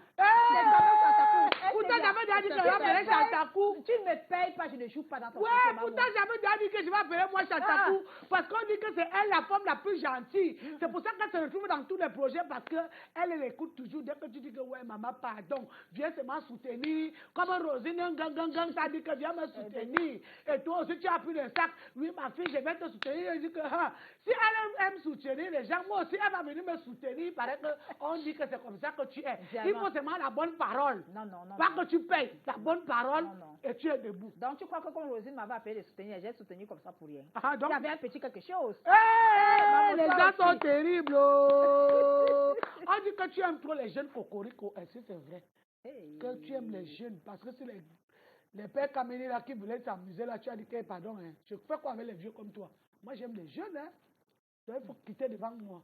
Pourtant, j'avais déjà dit que je vais appeler Chantakou. Tu ne me payes pas, je ne joue pas dans ton projet. Ouais, pourtant, j'avais déjà dit que je vais appeler moi Chantakou. Parce qu'on dit que c'est elle la femme la plus gentille. C'est pour ça qu'elle se retrouve dans tous les projets parce qu'elle écoute toujours. Dès que tu dis que ouais, maman, pardon, viens seulement soutenir. Comme Rosine, gang, ça dit que viens me soutenir. Et toi aussi, tu as pris le sac. Oui, ma fille, je vais te soutenir. Je dis que si elle aime soutenir les gens, moi aussi, elle va venir me soutenir. Il paraît qu'on dit que c'est comme ça que tu es. Il faut seulement la bonne parole. Non. Pas que tu payes. La bonne parole et tu es debout. Donc, tu crois que comme Rosine m'avait appelé de soutenir, j'ai soutenu comme ça pour rien. Donc, il y avait un petit quelque chose. Les gens sont terribles. On dit que tu aimes trop les jeunes cocorico. Est-ce que c'est vrai? Que tu aimes les jeunes. Parce que c'est les pères Kameni là qui voulaient s'amuser là, tu as dit que pardon, hein, je fais quoi avec les vieux comme toi? Moi j'aime les jeunes, hein. Donc il faut quitter devant moi.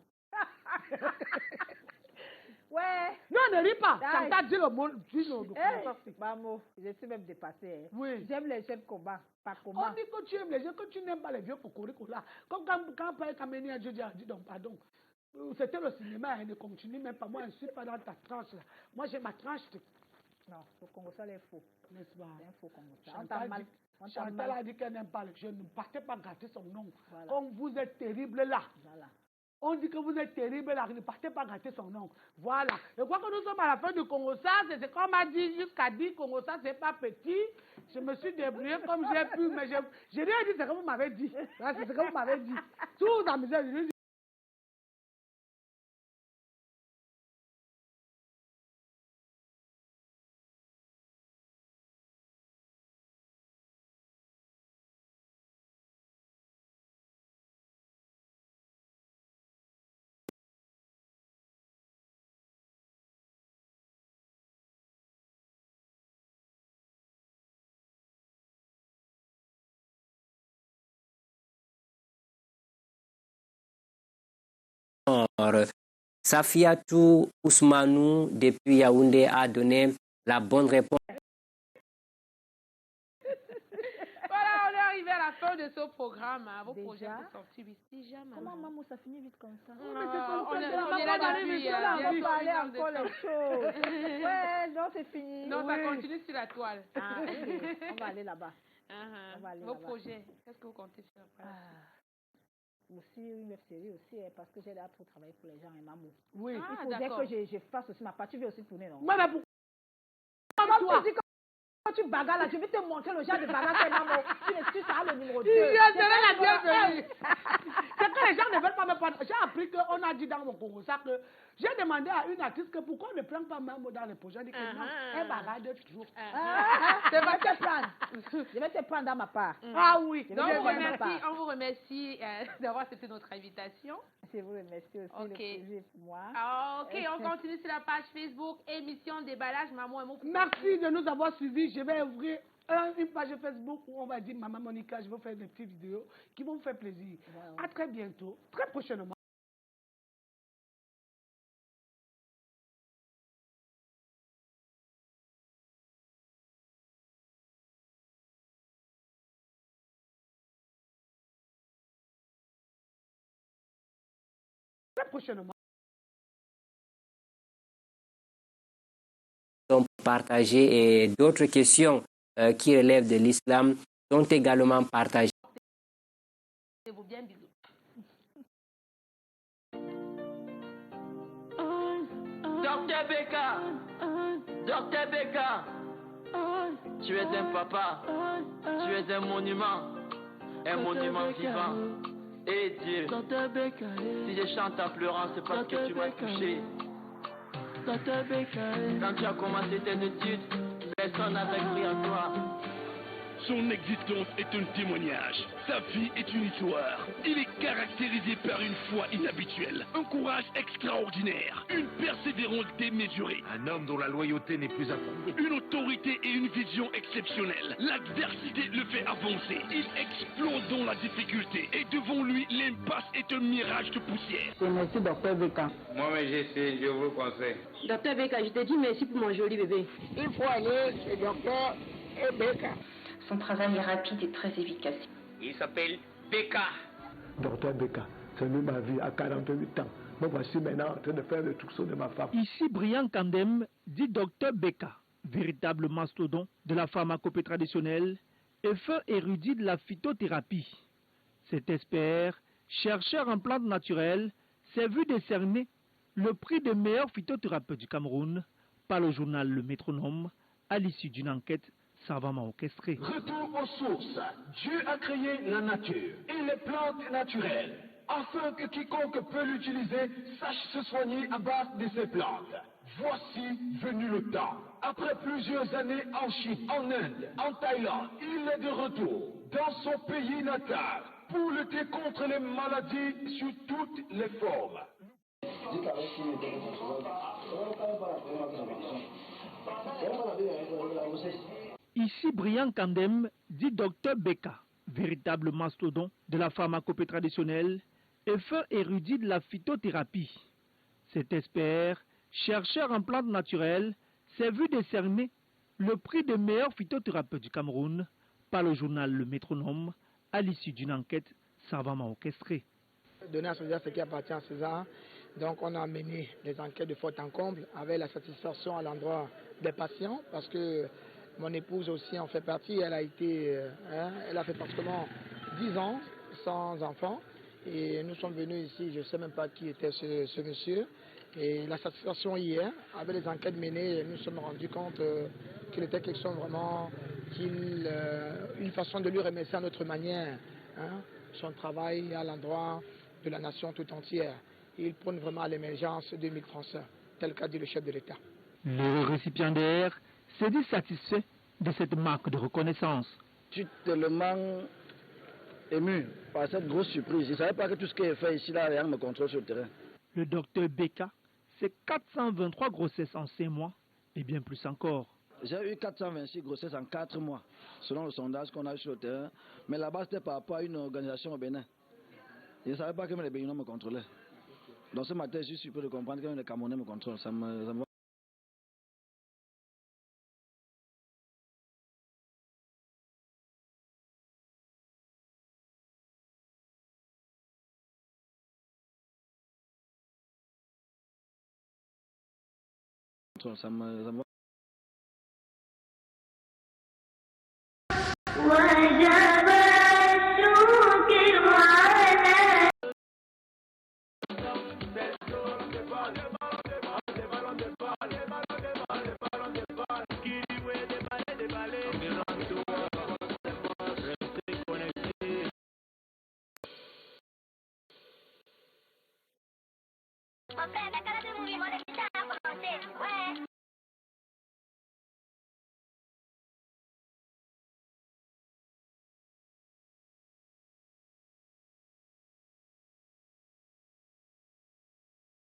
Ouais. Non, ne ris pas. Ça t'a dit le mot. Maman, je suis même dépassée. Hein. Oui. J'aime les jeunes combats. Pas comment. On dit que tu aimes les jeunes, que tu n'aimes pas les vieux cocorico là. Comme quand Père Kameni a dit donc pardon. C'était le cinéma, elle ne continue même pas. Moi, je ne suis pas dans ta tranche là. Moi, j'ai ma tranche. Non, le Congo, ça est faux. N'est-ce pas? C'est un faux Congo. Chantal a dit qu'elle n'aime pas les jeunes. Ne partez pas gâter son nom. Voilà. Comme vous êtes terrible là. Voilà. On dit que vous êtes terrible là. Ne partez pas gâter son nom. Voilà. Je crois que nous sommes à la fin du Congo. Ça, c'est comme on m'a dit jusqu'à dire Congo, ça, c'est pas petit. Je me suis débrouillée comme j'ai pu. Mais j'ai rien dit, c'est comme vous m'avez dit. C'est ce que vous m'avez dit. Tout vous amusez, je lui dis. Safiatou Ousmanou depuis Yaoundé a donné la bonne réponse. Voilà, on est arrivé à la fin de ce programme. Vos projets sont sortis déjà. Comment maman, ça finit vite comme ça? On est là depuis. On va parler encore les choses. Ouais, non, c'est fini. Non, ça continue sur la toile. On va aller là-bas. Vos projets, qu'est-ce que vous comptez faire? Aussi une web série aussi, parce que j'ai là pour travailler pour les gens et maman. Oui. Il faut que je fasse aussi ma part. Tu veux aussi tourner, non? Mais pourquoi? Quand tu bagarres là, je vais te montrer le genre de bagarre que maman. Tu seras le numéro 2. Je serai la bienvenue. C'est que les gens ne veulent pas me prendre. J'ai appris qu'on a dit dans mon Congo ça que j'ai demandé à une artiste que pourquoi on ne prend pas Mamo dans les projets. Elle dit que non, elle bagarre toujours. Je vais te prendre dans ma part. Ah oui. Donc on vous remercie d'avoir accepté notre invitation. Je vous remercie aussi. Le plaisir pour moi. Ok, on continue sur la page Facebook, émission Déballage Maman et mon couple. Merci de nous avoir suivis. Je vais ouvrir une page Facebook où on va dire Maman Monica, je vais faire des petites vidéos qui vont vous faire plaisir. À très bientôt, très prochainement. Très prochainement. Sont partagées et d'autres questions qui relèvent de l'islam sont également partagées. Vous bien, bisous. Docteur Beka, tu es un papa, tu es un monument vivant. Et Dieu, si je chante en pleurant, c'est parce que tu m'as touché. Quand tu as commencé tes études, personne n'avait cru à toi. Son existence est un témoignage. Sa vie est une histoire. Il est caractérisé par une foi inhabituelle, un courage extraordinaire, une persévérance démesurée. Un homme dont la loyauté n'est plus à prouver. Une autorité et une vision exceptionnelle. L'adversité le fait avancer. Il explose dans la difficulté. Et devant lui, l'impasse est un mirage de poussière. Merci, docteur Beka. Moi, j'essaie, je vous le conseille. Docteur Beka, je te dis merci pour mon joli bébé. Il faut aller chez docteur Beka. Son travail est rapide et très efficace. Il s'appelle Beka. Docteur Beka, c'est lui ma vie à 48 ans. Me voici maintenant en train de faire le trousseau de ma femme. Ici, Brian Kandem dit docteur Beka, véritable mastodon de la pharmacopée traditionnelle et fin érudit de la phytothérapie. Cet expert, chercheur en plantes naturelles, s'est vu décerner le prix de meilleur phytothérapeute du Cameroun par le journal Le Métronome à l'issue d'une enquête savamment orchestrée. Retour aux sources. Dieu a créé la nature et les plantes naturelles, afin que quiconque peut l'utiliser sache se soigner à base de ces plantes. Voici venu le temps. Après plusieurs années en Chine, en Inde, en Thaïlande, il est de retour dans son pays natal pour lutter contre les maladies sous toutes les formes. Ici, Brian Kandem dit docteur Beka, véritable mastodon de la pharmacopée traditionnelle et fin érudit de la phytothérapie. Cet expert, chercheur en plantes naturelles, s'est vu décerner le prix de meilleur phytothérapeute du Cameroun par le journal Le Métronome à l'issue d'une enquête savamment orchestrée. Donner à César ce qui appartient à César. Donc on a mené des enquêtes de fond en comble avec la satisfaction à l'endroit des patients parce que mon épouse aussi en fait partie. Elle a fait pratiquement 10 ans sans enfant et nous sommes venus ici, je ne sais même pas qui était ce monsieur. Et la satisfaction hier, avec les enquêtes menées, nous nous sommes rendus compte qu'il était quelque chose vraiment, une façon de lui remercier à notre manière, son travail à l'endroit de la nation tout entière. Il prône vraiment à l'émergence de 1000 Français, tel qu'a dit le chef de l'État. Le récipiendaire s'est dit satisfait de cette marque de reconnaissance. Je suis tellement ému par cette grosse surprise. Je ne savais pas que tout ce qui est fait ici, là, rien me contrôle sur le terrain. Le docteur Beka, c'est 423 grossesses en 5 mois et bien plus encore. J'ai eu 426 grossesses en 4 mois, selon le sondage qu'on a eu sur le terrain. Mais là-bas, c'était par rapport à une organisation au Bénin. Je ne savais pas que les Béninois me contrôlaient. Donc ce matin, je suis surpris de comprendre que les Camerounais me contrôlent. Ça me ça me